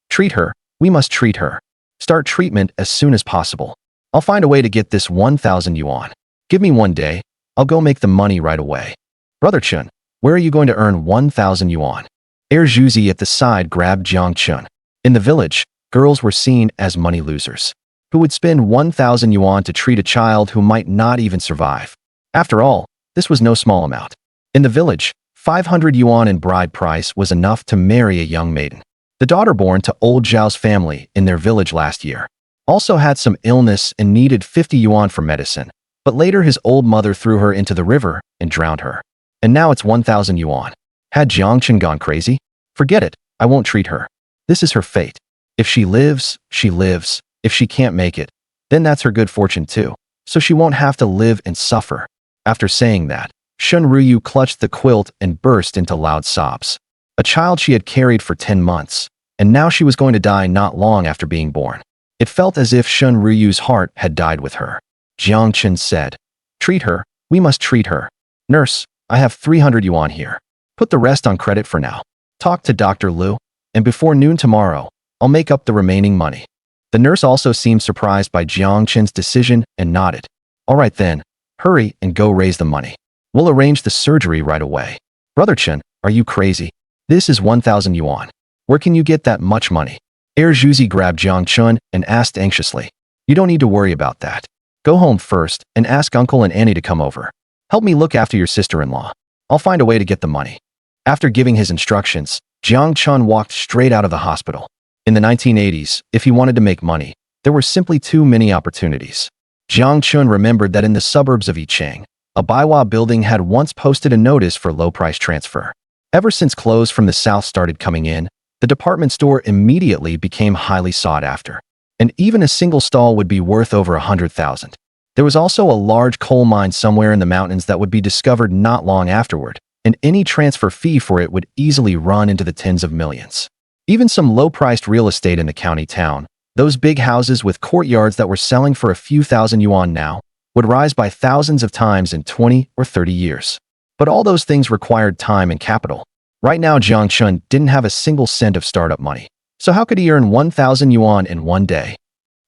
Treat her, we must treat her. Start treatment as soon as possible. I'll find a way to get this 1,000 yuan. Give me 1 day, I'll go make the money right away. Brother Chen, where are you going to earn 1,000 yuan? Air Zhuzi at the side grabbed Jiang Chun. In the village, girls were seen as money losers, who would spend 1,000 yuan to treat a child who might not even survive. After all, this was no small amount. In the village, 500 yuan in bride price was enough to marry a young maiden. The daughter born to old Zhao's family in their village last year also had some illness and needed 50 yuan for medicine, but later his old mother threw her into the river and drowned her. And now it's 1,000 yuan. Had Jiang gone crazy? Forget it, I won't treat her. This is her fate. If she lives, she lives. If she can't make it, then that's her good fortune too. So she won't have to live and suffer. After saying that, Shen Ruyu clutched the quilt and burst into loud sobs. A child she had carried for 10 months, and now she was going to die not long after being born. It felt as if Shen Ruyu's heart had died with her. Jiang said, "Treat her, we must treat her. Nurse, I have 300 yuan here. Put the rest on credit for now. Talk to Dr. Liu, and before noon tomorrow, I'll make up the remaining money." The nurse also seemed surprised by Jiang decision and nodded. "All right then, hurry and go raise the money. We'll arrange the surgery right away." "Brother Chen, are you crazy? This is 1,000 yuan. Where can you get that much money?" Zhuzi grabbed Jiang and asked anxiously. "You don't need to worry about that. Go home first and ask Uncle and Annie to come over. Help me look after your sister-in-law. I'll find a way to get the money." After giving his instructions, Jiang walked straight out of the hospital. In the 1980s, if he wanted to make money, there were simply too many opportunities. Jiang remembered that in the suburbs of Yicheng, a Baiwa building had once posted a notice for low-price transfer. Ever since clothes from the south started coming in, the department store immediately became highly sought after. And even a single stall would be worth over 100,000. There was also a large coal mine somewhere in the mountains that would be discovered not long afterward, and any transfer fee for it would easily run into the tens of millions. Even some low-priced real estate in the county town, those big houses with courtyards that were selling for a few thousand yuan now, would rise by thousands of times in 20 or 30 years. But all those things required time and capital. Right now, Jiang didn't have a single cent of startup money. So how could he earn 1,000 yuan in one day?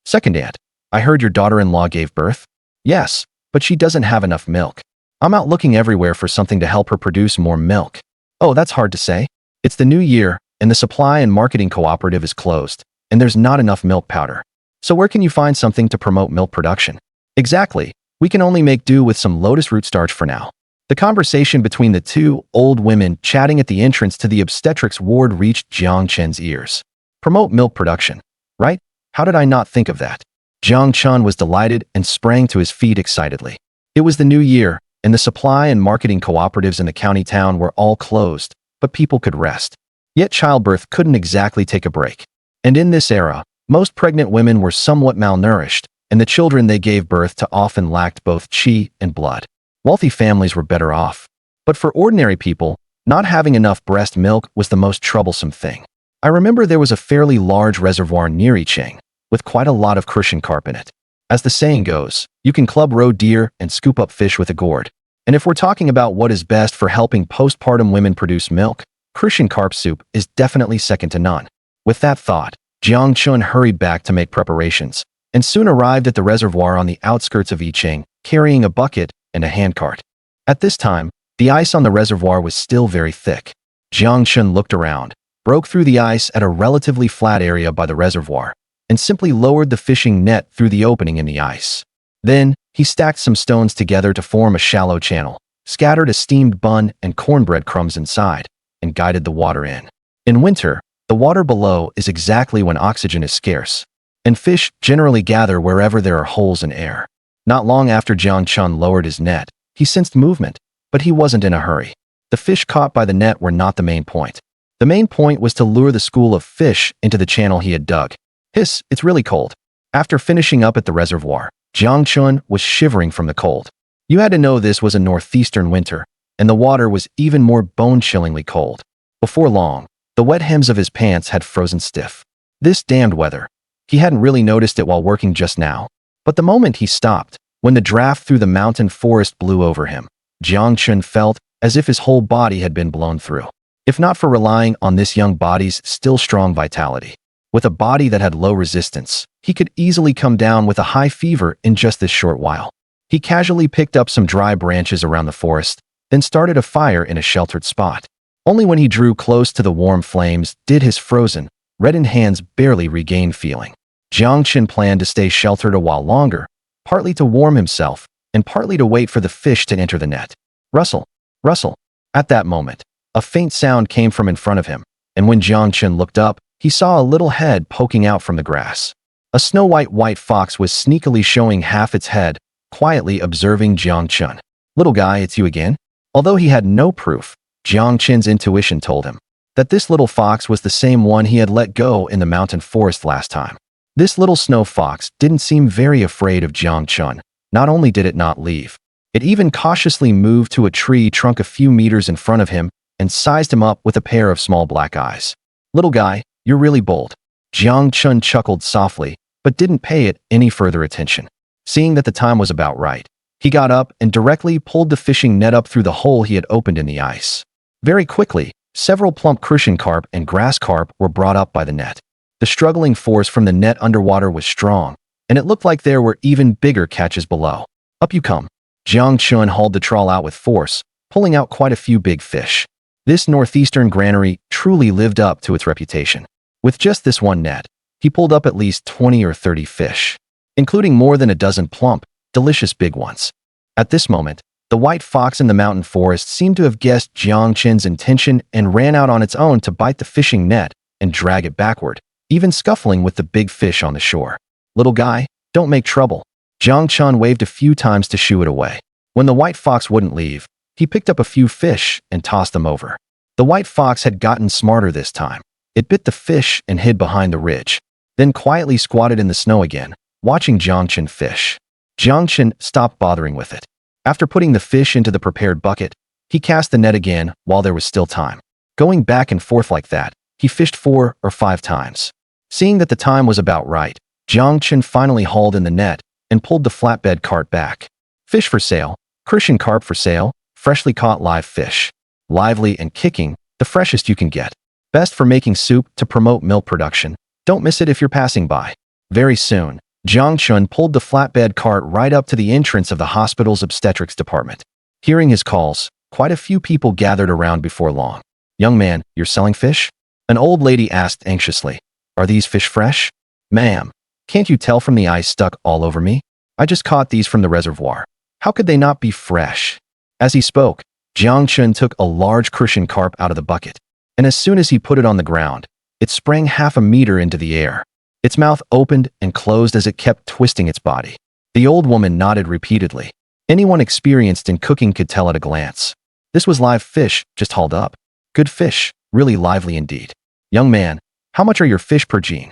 "Second aunt, I heard your daughter-in-law gave birth?" "Yes, but she doesn't have enough milk. I'm out looking everywhere for something to help her produce more milk." "Oh, that's hard to say. It's the new year, and the supply and marketing cooperative is closed, and there's not enough milk powder. So where can you find something to promote milk production?" "Exactly. We can only make do with some lotus root starch for now." The conversation between the two old women chatting at the entrance to the obstetrics ward reached Jiang's ears. Promote milk production, right? How did I not think of that? Jiang was delighted and sprang to his feet excitedly. It was the new year, and the supply and marketing cooperatives in the county town were all closed, but people could rest. Yet childbirth couldn't exactly take a break. And in this era, most pregnant women were somewhat malnourished, and the children they gave birth to often lacked both qi and blood. Wealthy families were better off. But for ordinary people, not having enough breast milk was the most troublesome thing. I remember there was a fairly large reservoir near Yicheng, with quite a lot of crucian carp in it. As the saying goes, you can club roe deer and scoop up fish with a gourd. And if we're talking about what is best for helping postpartum women produce milk, crucian carp soup is definitely second to none. With that thought, Jiang hurried back to make preparations, and soon arrived at the reservoir on the outskirts of Yicheng, carrying a bucket and a handcart. At this time, the ice on the reservoir was still very thick. Jiang looked around, broke through the ice at a relatively flat area by the reservoir, and simply lowered the fishing net through the opening in the ice. Then, he stacked some stones together to form a shallow channel, scattered a steamed bun and cornbread crumbs inside, and guided the water in. In winter, the water below is exactly when oxygen is scarce, and fish generally gather wherever there are holes in air. Not long after Jiang lowered his net, he sensed movement, but he wasn't in a hurry. The fish caught by the net were not the main point. The main point was to lure the school of fish into the channel he had dug. Hiss, it's really cold. After finishing up at the reservoir, Jiang was shivering from the cold. You had to know this was a northeastern winter, and the water was even more bone-chillingly cold. Before long, the wet hems of his pants had frozen stiff. This damned weather. He hadn't really noticed it while working just now. But the moment he stopped, when the draft through the mountain forest blew over him, Jiang felt as if his whole body had been blown through. If not for relying on this young body's still strong vitality. With a body that had low resistance, he could easily come down with a high fever in just this short while. He casually picked up some dry branches around the forest, then started a fire in a sheltered spot. Only when he drew close to the warm flames did his frozen, reddened hands barely regain feeling. Jiang planned to stay sheltered a while longer, partly to warm himself, and partly to wait for the fish to enter the net. Rustle, rustle. At that moment, A faint sound came from in front of him, and when Jiang Chen looked up, he saw a little head poking out from the grass. A snow-white fox was sneakily showing half its head, quietly observing Jiang Chen. "Little guy, it's you again?" Although he had no proof, Jiang Chen's intuition told him that this little fox was the same one he had let go in the mountain forest last time. This little snow fox didn't seem very afraid of Jiang Chen. Not only did it not leave, it even cautiously moved to a tree trunk a few meters in front of him and sized him up with a pair of small black eyes. "Little guy, you're really bold." Jiang Chen chuckled softly, but didn't pay it any further attention. Seeing that the time was about right, he got up and directly pulled the fishing net up through the hole he had opened in the ice. Very quickly, several plump crucian carp and grass carp were brought up by the net. The struggling force from the net underwater was strong, and it looked like there were even bigger catches below. "Up you come." Jiang Chen hauled the trawl out with force, pulling out quite a few big fish. This northeastern granary truly lived up to its reputation. With just this one net, he pulled up at least 20 or 30 fish, including more than a dozen plump, delicious big ones. At this moment, the white fox in the mountain forest seemed to have guessed Jiang Chen's intention and ran out on its own to bite the fishing net and drag it backward, even scuffling with the big fish on the shore. "Little guy, don't make trouble." Jiang Chen waved a few times to shoo it away. When the white fox wouldn't leave, he picked up a few fish and tossed them over. The white fox had gotten smarter this time. It bit the fish and hid behind the ridge, then quietly squatted in the snow again, watching Jiang Chen fish. Jiang Chen stopped bothering with it. After putting the fish into the prepared bucket, he cast the net again while there was still time. Going back and forth like that, he fished 4 or 5 times. Seeing that the time was about right, Jiang Chen finally hauled in the net and pulled the flatbed cart back. "Fish for sale, crucian carp for sale, freshly caught live fish. Lively and kicking, the freshest you can get. Best for making soup to promote milk production. Don't miss it if you're passing by." Very soon, Jiang Chen pulled the flatbed cart right up to the entrance of the hospital's obstetrics department. Hearing his calls, quite a few people gathered around before long. "Young man, you're selling fish?" An old lady asked anxiously. "Are these fish fresh?" "Ma'am, can't you tell from the ice stuck all over me? I just caught these from the reservoir. How could they not be fresh?" As he spoke, Jiang Chen took a large crucian carp out of the bucket, and as soon as he put it on the ground, it sprang half a meter into the air. Its mouth opened and closed as it kept twisting its body. The old woman nodded repeatedly. Anyone experienced in cooking could tell at a glance. This was live fish, just hauled up. Good fish, really lively indeed. "Young man, how much are your fish per jean?"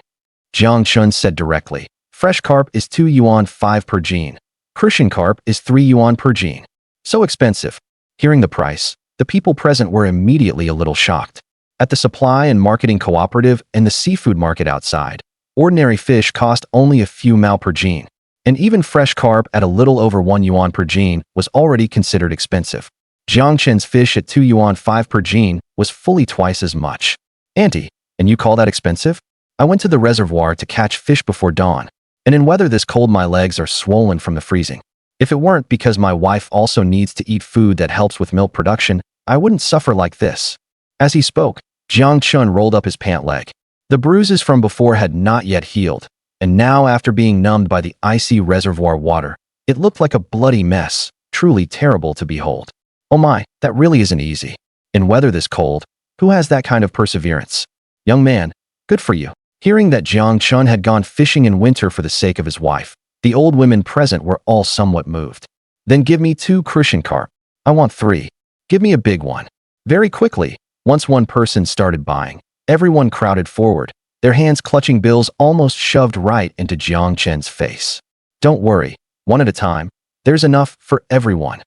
Jiang Chen said directly. "Fresh carp is 2 yuan 5 per jean. Crucian carp is 3 yuan per jean. So expensive." Hearing the price, the people present were immediately a little shocked. At the supply and marketing cooperative and the seafood market outside, ordinary fish cost only a few mao per jean, and even fresh carp at a little over 1 yuan per jean was already considered expensive. Jiang Chen's fish at 2 yuan 5 per jean was fully twice as much. "Auntie, and you call that expensive? I went to the reservoir to catch fish before dawn, and in weather this cold my legs are swollen from the freezing. If it weren't because my wife also needs to eat food that helps with milk production, I wouldn't suffer like this." As he spoke, Jiang Chen rolled up his pant leg. The bruises from before had not yet healed, and now after being numbed by the icy reservoir water, it looked like a bloody mess, truly terrible to behold. "Oh my, that really isn't easy. In weather this cold, who has that kind of perseverance? Young man, good for you." Hearing that Jiang Chen had gone fishing in winter for the sake of his wife, the old women present were all somewhat moved. "Then give me 2 crucian carp. I want 3. Give me a big one." Very quickly, once one person started buying, everyone crowded forward, their hands clutching bills almost shoved right into Jiang Chen's face. "Don't worry, one at a time. There's enough for everyone."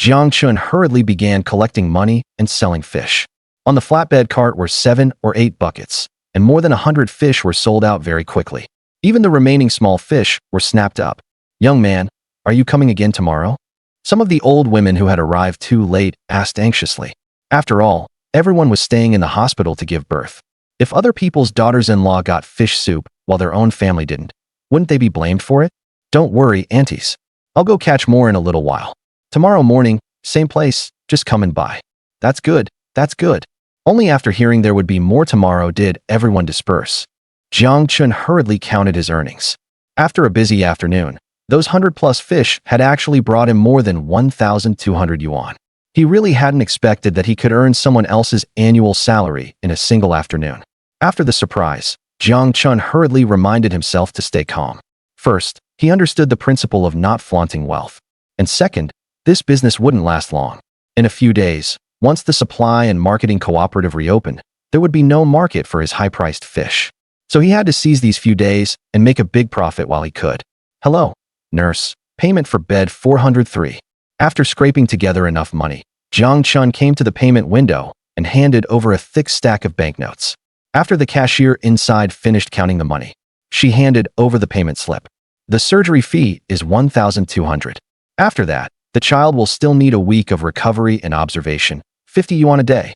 Jiang Chen hurriedly began collecting money and selling fish. On the flatbed cart were 7 or 8 buckets, and more than 100 fish were sold out very quickly. Even the remaining small fish were snapped up. "Young man, are you coming again tomorrow?" Some of the old women who had arrived too late asked anxiously. After all, everyone was staying in the hospital to give birth. If other people's daughters-in-law got fish soup while their own family didn't, wouldn't they be blamed for it? "Don't worry, aunties. I'll go catch more in a little while. Tomorrow morning, same place, just coming by." "That's good, that's good." Only after hearing there would be more tomorrow did everyone disperse. Jiang Chen hurriedly counted his earnings. After a busy afternoon, those 100-plus fish had actually brought him more than 1,200 yuan. He really hadn't expected that he could earn someone else's annual salary in a single afternoon. After the surprise, Jiang Chun hurriedly reminded himself to stay calm. First, he understood the principle of not flaunting wealth. And second, this business wouldn't last long. In a few days, once the supply and marketing cooperative reopened, there would be no market for his high-priced fish. So he had to seize these few days and make a big profit while he could. Hello, nurse. Payment for bed 403. After scraping together enough money, Jiang Chun came to the payment window and handed over a thick stack of banknotes. After the cashier inside finished counting the money, she handed over the payment slip. The surgery fee is 1,200. After that, the child will still need a week of recovery and observation, 50 yuan a day.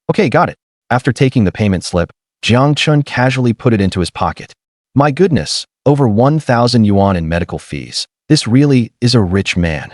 Okay, got it. After taking the payment slip, Jiang Chun casually put it into his pocket. My goodness, over 1,000 yuan in medical fees. This really is a rich man.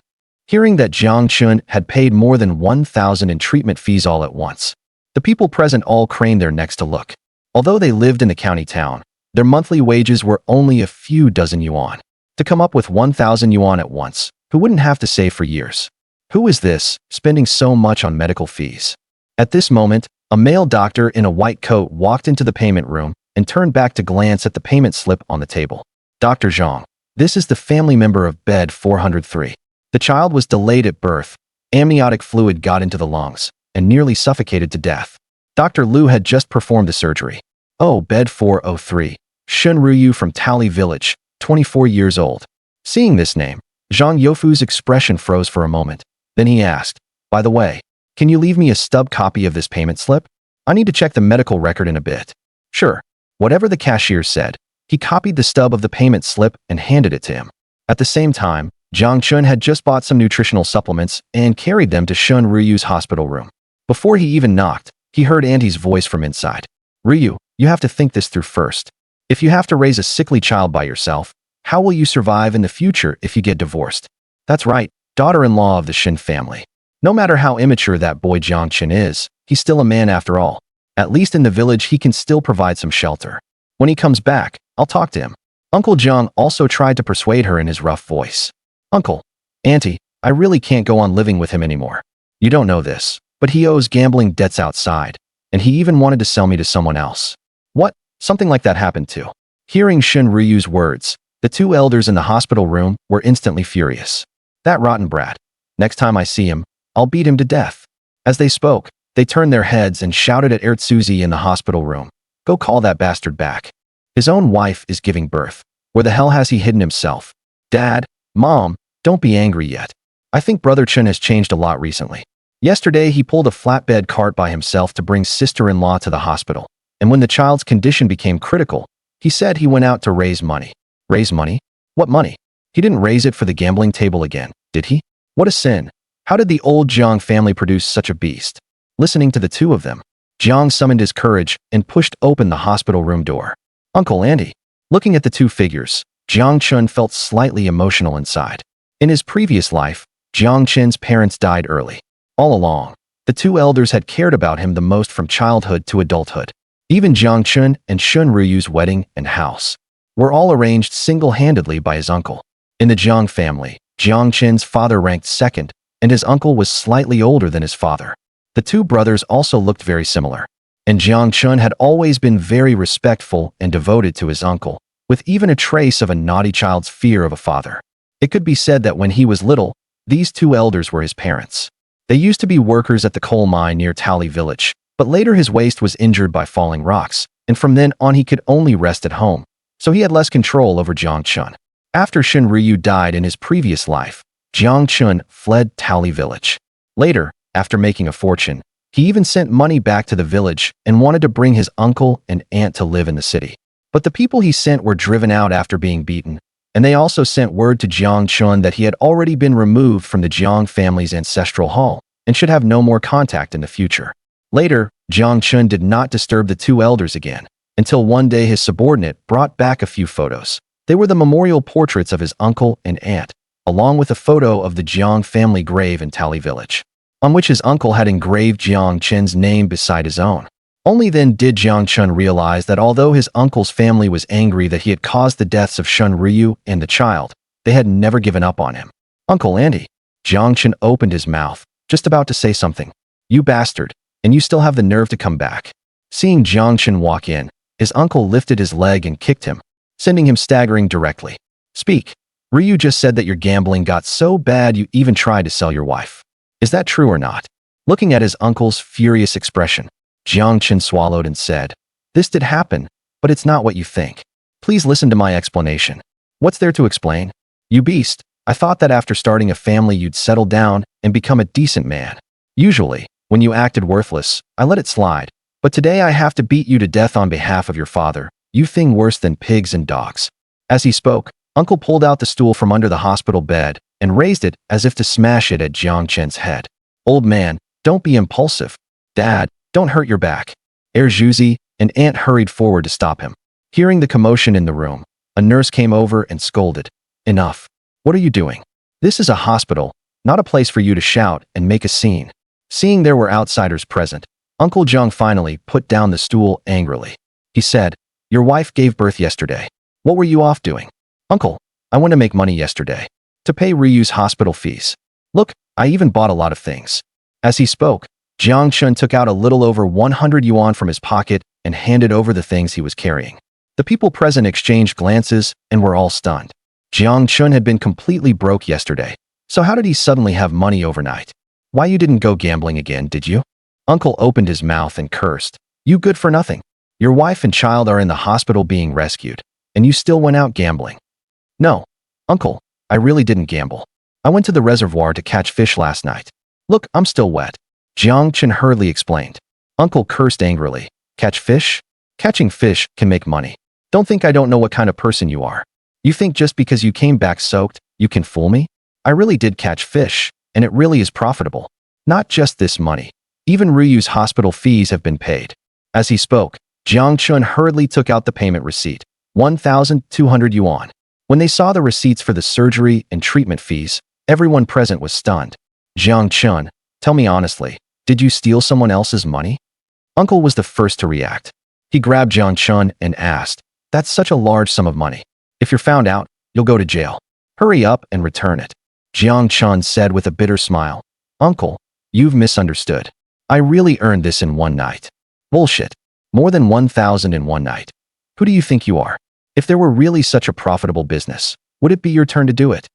Hearing that Jiang Chun had paid more than 1,000 in treatment fees all at once, the people present all craned their necks to look. Although they lived in the county town, their monthly wages were only a few dozen yuan. To come up with 1,000 yuan at once, who wouldn't have to save for years? Who is this, spending so much on medical fees? At this moment, a male doctor in a white coat walked into the payment room and turned back to glance at the payment slip on the table. Dr. Jiang, this is the family member of bed 403. The child was delayed at birth, amniotic fluid got into the lungs, and nearly suffocated to death. Dr. Liu had just performed the surgery. Oh, bed 403. Shen Ruyu from Tally Village, 24 years old. Seeing this name, Zhang Youfu's expression froze for a moment. Then he asked, by the way, can you leave me a stub copy of this payment slip? I need to check the medical record in a bit. Sure. Whatever the cashier said, he copied the stub of the payment slip and handed it to him. At the same time, Jiang Chun had just bought some nutritional supplements and carried them to Shen Ruyu's hospital room. Before he even knocked, he heard Auntie's voice from inside. Ryu, you have to think this through first. If you have to raise a sickly child by yourself, how will you survive in the future if you get divorced? That's right, daughter-in-law of the Shen family. No matter how immature that boy Jiang Chun is, he's still a man after all. At least in the village he can still provide some shelter. When he comes back, I'll talk to him. Uncle Jiang also tried to persuade her in his rough voice. Uncle, Auntie, I really can't go on living with him anymore. You don't know this, but he owes gambling debts outside, and he even wanted to sell me to someone else. What? Something like that happened too. Hearing Shen Ruyu's words, the two elders in the hospital room were instantly furious. That rotten brat. Next time I see him, I'll beat him to death. As they spoke, they turned their heads and shouted at Ertsuzi in the hospital room. Go call that bastard back. His own wife is giving birth. Where the hell has he hidden himself? Dad, Mom, don't be angry yet. I think Brother Chen has changed a lot recently. Yesterday, he pulled a flatbed cart by himself to bring sister-in-law to the hospital. And when the child's condition became critical, he said he went out to raise money. Raise money? What money? He didn't raise it for the gambling table again, did he? What a sin. How did the old Jiang family produce such a beast? Listening to the two of them, Jiang summoned his courage and pushed open the hospital room door. Uncle Andy. Looking at the two figures, Jiang Chun felt slightly emotional inside. In his previous life, Jiang Chen's parents died early. All along, the two elders had cared about him the most from childhood to adulthood. Even Jiang Chun and Shen Ruyu's wedding and house were all arranged single-handedly by his uncle. In the Jiang family, Jiang Chen's father ranked second, and his uncle was slightly older than his father. The two brothers also looked very similar, and Jiang Chun had always been very respectful and devoted to his uncle, with even a trace of a naughty child's fear of a father. It could be said that when he was little, these two elders were his parents. They used to be workers at the coal mine near Tally Village, but later his waist was injured by falling rocks, and from then on he could only rest at home, so he had less control over Jiang Chun. After Shen Ruyu died in his previous life, Jiang Chun fled Tally Village. Later, after making a fortune, he even sent money back to the village and wanted to bring his uncle and aunt to live in the city. But the people he sent were driven out after being beaten, and they also sent word to Jiang Chun that he had already been removed from the Jiang family's ancestral hall and should have no more contact in the future. Later, Jiang Chun did not disturb the two elders again, until one day his subordinate brought back a few photos. They were the memorial portraits of his uncle and aunt, along with a photo of the Jiang family grave in Tally Village, on which his uncle had engraved Jiang Chen's name beside his own. Only then did Jiang Chun realize that although his uncle's family was angry that he had caused the deaths of Shen Ruyu and the child, they had never given up on him. Uncle Andy. Jiang Chun opened his mouth, Just about to say something. You bastard, and you still have the nerve to come back. Seeing Jiang Chen walk in, his uncle lifted his leg and kicked him, sending him staggering directly. Speak. Ryu just said that your gambling got so bad you even tried to sell your wife. Is that true or not? Looking at his uncle's furious expression, Jiang Chen swallowed and said, This did happen, but it's not what you think. Please listen to my explanation. What's there to explain? You beast, I thought that after starting a family you'd settle down and become a decent man. Usually, when you acted worthless, I let it slide. But today I have to beat you to death on behalf of your father, you thing worse than pigs and dogs. As he spoke, Uncle pulled out the stool from under the hospital bed and raised it as if to smash it at Jiang Chen's head. Old man, don't be impulsive. Dad, don't hurt your back. Heir Zhuzi and Aunt hurried forward to stop him. Hearing the commotion in the room, a nurse came over and scolded. Enough. What are you doing? This is a hospital, not a place for you to shout and make a scene. Seeing there were outsiders present, Uncle Jiang finally put down the stool angrily. He said, Your wife gave birth yesterday. What were you off doing? Uncle, I went to make money yesterday. To pay Ryu's hospital fees. Look, I even bought a lot of things. As he spoke, Jiang Chen took out a little over 100 yuan from his pocket and handed over the things he was carrying. The people present exchanged glances and were all stunned. Jiang Chen had been completely broke yesterday, so how did he suddenly have money overnight? Why you didn't go gambling again, did you? Uncle opened his mouth and cursed. You good for nothing. Your wife and child are in the hospital being rescued, and you still went out gambling. No, Uncle, I really didn't gamble. I went to the reservoir to catch fish last night. Look, I'm still wet. Jiang Chen hurriedly explained. Uncle cursed angrily. Catch fish? Catching fish can make money. Don't think I don't know what kind of person you are. You think just because you came back soaked, you can fool me? I really did catch fish, and it really is profitable. Not just this money. Even Ryu's hospital fees have been paid. As he spoke, Jiang Chen hurriedly took out the payment receipt, 1,200 yuan. When they saw the receipts for the surgery and treatment fees, everyone present was stunned. Jiang Chen, tell me honestly, did you steal someone else's money? Uncle was the first to react. He grabbed Jiang Chen and asked, That's such a large sum of money. If you're found out, you'll go to jail. Hurry up and return it. Jiang Chen said with a bitter smile. Uncle, you've misunderstood. I really earned this in one night. Bullshit. More than 1,000 in one night. Who do you think you are? If there were really such a profitable business, would it be your turn to do it?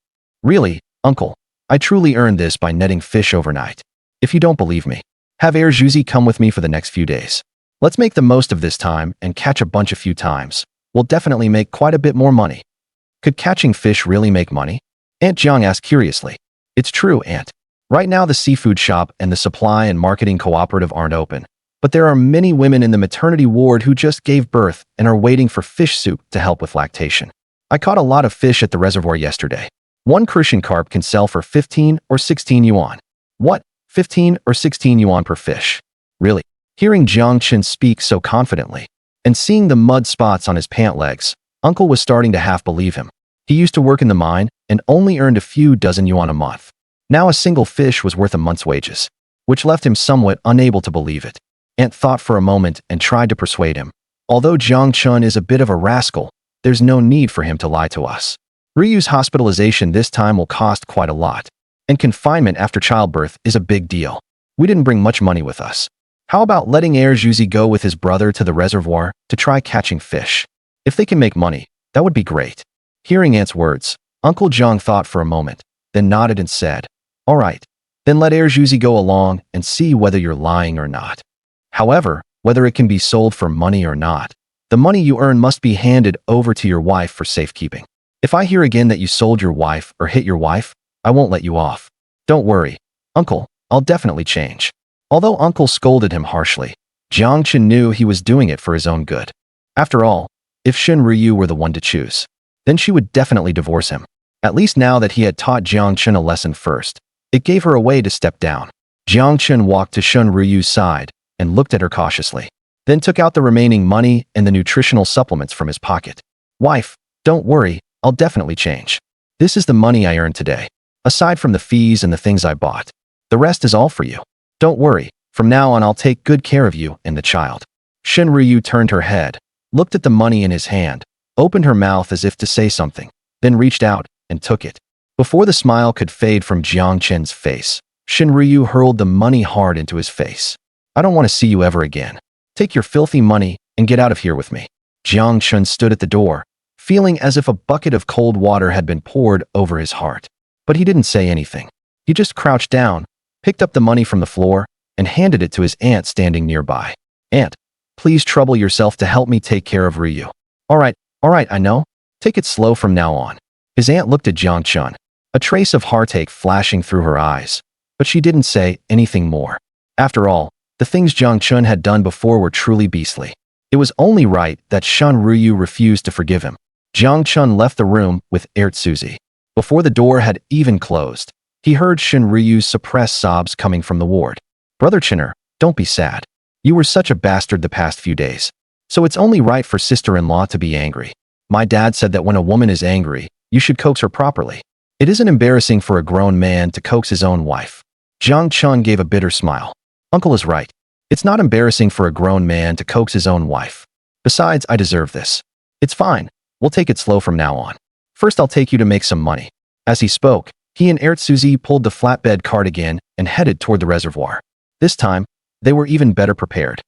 Really, Uncle, I truly earned this by netting fish overnight. If you don't believe me, have Heir Zhuzi come with me for the next few days. Let's make the most of this time and catch a bunch a few times. We'll definitely make quite a bit more money. Could catching fish really make money? Aunt Jiang asked curiously. It's true, Aunt. Right now the seafood shop and the supply and marketing cooperative aren't open, but there are many women in the maternity ward who just gave birth and are waiting for fish soup to help with lactation. I caught a lot of fish at the reservoir yesterday. One crucian carp can sell for 15 or 16 yuan. What? 15 or 16 yuan per fish? Really? Hearing Jiang Chen speak so confidently, and seeing the mud spots on his pant legs, Uncle was starting to half believe him. He used to work in the mine and only earned a few dozen yuan a month. Now a single fish was worth a month's wages, which left him somewhat unable to believe it. Aunt thought for a moment and tried to persuade him. Although Jiang Chen is a bit of a rascal, there's no need for him to lie to us. Ryu's hospitalization this time will cost quite a lot, and confinement after childbirth is a big deal. We didn't bring much money with us. How about letting Heir Zhuzi go with his brother to the reservoir to try catching fish? If they can make money, that would be great. Hearing Aunt's words, Uncle Jiang thought for a moment, then nodded and said, All right, then let Heir Zhuzi go along and see whether you're lying or not. However, whether it can be sold for money or not, the money you earn must be handed over to your wife for safekeeping. If I hear again that you sold your wife or hit your wife, I won't let you off. Don't worry, Uncle, I'll definitely change. Although Uncle scolded him harshly, Jiang Chen knew he was doing it for his own good. After all, if Shen Ruyu were the one to choose, then she would definitely divorce him. At least now that he had taught Jiang Chen a lesson first, it gave her a way to step down. Jiang Chen walked to Shen Ruyu's side and looked at her cautiously, then took out the remaining money and the nutritional supplements from his pocket. Wife, don't worry, I'll definitely change. This is the money I earned today, aside from the fees and the things I bought. The rest is all for you. Don't worry, from now on I'll take good care of you and the child. Shen Ruyu turned her head, looked at the money in his hand, opened her mouth as if to say something, then reached out and took it. Before the smile could fade from Jiang Chen's face, Shen Ruyu hurled the money hard into his face. I don't want to see you ever again. Take your filthy money and get out of here with me. Jiang stood at the door, feeling as if a bucket of cold water had been poured over his heart. But he didn't say anything. He just crouched down, picked up the money from the floor, and handed it to his aunt standing nearby. Aunt, please trouble yourself to help me take care of Ruyu. All right, I know. Take it slow from now on. His aunt looked at Jiang, a trace of heartache flashing through her eyes, but she didn't say anything more. After all, the things Jiang had done before were truly beastly. It was only right that Shen Ruyu refused to forgive him. Jiang left the room with Suzy. Before the door had even closed, he heard Shen Ruyu's suppressed sobs coming from the ward. Brother Chen, don't be sad. You were such a bastard the past few days. So it's only right for sister-in-law to be angry. My dad said that when a woman is angry, you should coax her properly. It isn't embarrassing for a grown man to coax his own wife. Jiang gave a bitter smile. Uncle is right. It's not embarrassing for a grown man to coax his own wife. Besides, I deserve this. It's fine. We'll take it slow from now on. First, I'll take you to make some money. As he spoke, he and Suzy pulled the flatbed cart again and headed toward the reservoir. This time, they were even better prepared.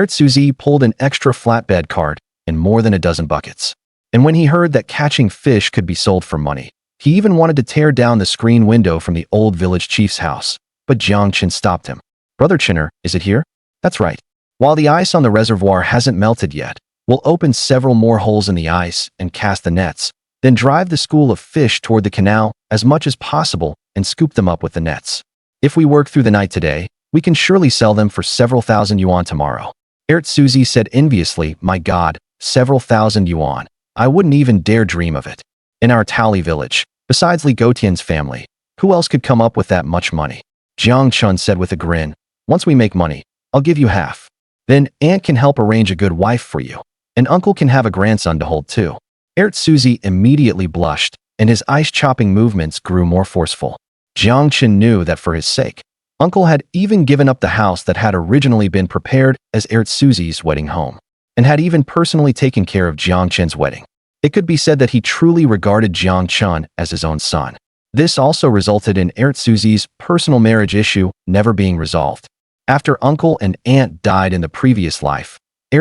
Suzy pulled an extra flatbed cart and more than a dozen buckets. And when he heard that catching fish could be sold for money, he even wanted to tear down the screen window from the old village chief's house. But Jiang stopped him. Brother Chen, is it here? That's right. While the ice on the reservoir hasn't melted yet, we'll open several more holes in the ice and cast the nets, then drive the school of fish toward the canal as much as possible and scoop them up with the nets. If we work through the night today, we can surely sell them for several thousand yuan tomorrow. Suzy said enviously, my God, several thousand yuan. I wouldn't even dare dream of it. In our Tally village, besides Li Gotian's family, who else could come up with that much money? Jiang said with a grin, once we make money, I'll give you half. Then Aunt can help arrange a good wife for you, and Uncle can have a grandson to hold too. Suzy immediately blushed, and his ice-chopping movements grew more forceful. Jiang knew that for his sake, Uncle had even given up the house that had originally been prepared as Suzy's wedding home, and had even personally taken care of Jiang's wedding. It could be said that he truly regarded Jiang as his own son. This also resulted in Suzy's personal marriage issue never being resolved. After Uncle and Aunt died in the previous life,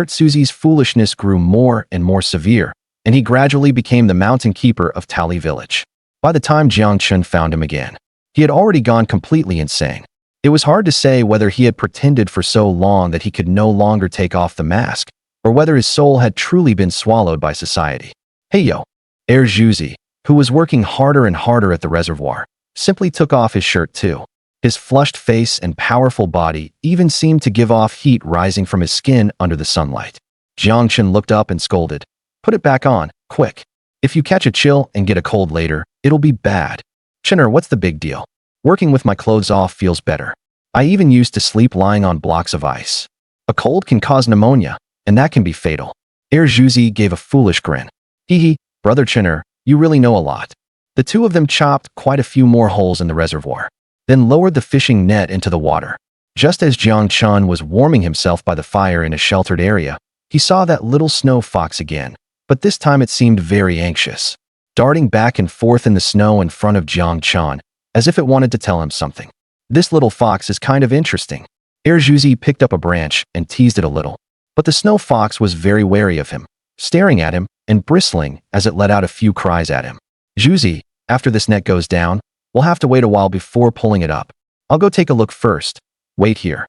Suzy's foolishness grew more and more severe, and he gradually became the mountain keeper of Tally village. By the time Jiang found him again, he had already gone completely insane. It was hard to say whether he had pretended for so long that he could no longer take off the mask, or whether his soul had truly been swallowed by society. Hey yo, Suzy, who was working harder and harder at the reservoir, simply took off his shirt too. His flushed face and powerful body even seemed to give off heat rising from his skin under the sunlight. Jiang looked up and scolded, put it back on, quick. If you catch a chill and get a cold later, it'll be bad. Chen, what's the big deal? Working with my clothes off feels better. I even used to sleep lying on blocks of ice. A cold can cause pneumonia, and that can be fatal. Suzy gave a foolish grin. Hee, Brother Chen, you really know a lot. The two of them chopped quite a few more holes in the reservoir, then lowered the fishing net into the water. Just as Jiang was warming himself by the fire in a sheltered area, he saw that little snow fox again, but this time it seemed very anxious, darting back and forth in the snow in front of Jiang as if it wanted to tell him something. This little fox is kind of interesting. Suzy picked up a branch and teased it a little, but the snow fox was very wary of him, staring at him and bristling as it let out a few cries at him. Suzy, after this net goes down, we'll have to wait a while before pulling it up. I'll go take a look first. Wait here.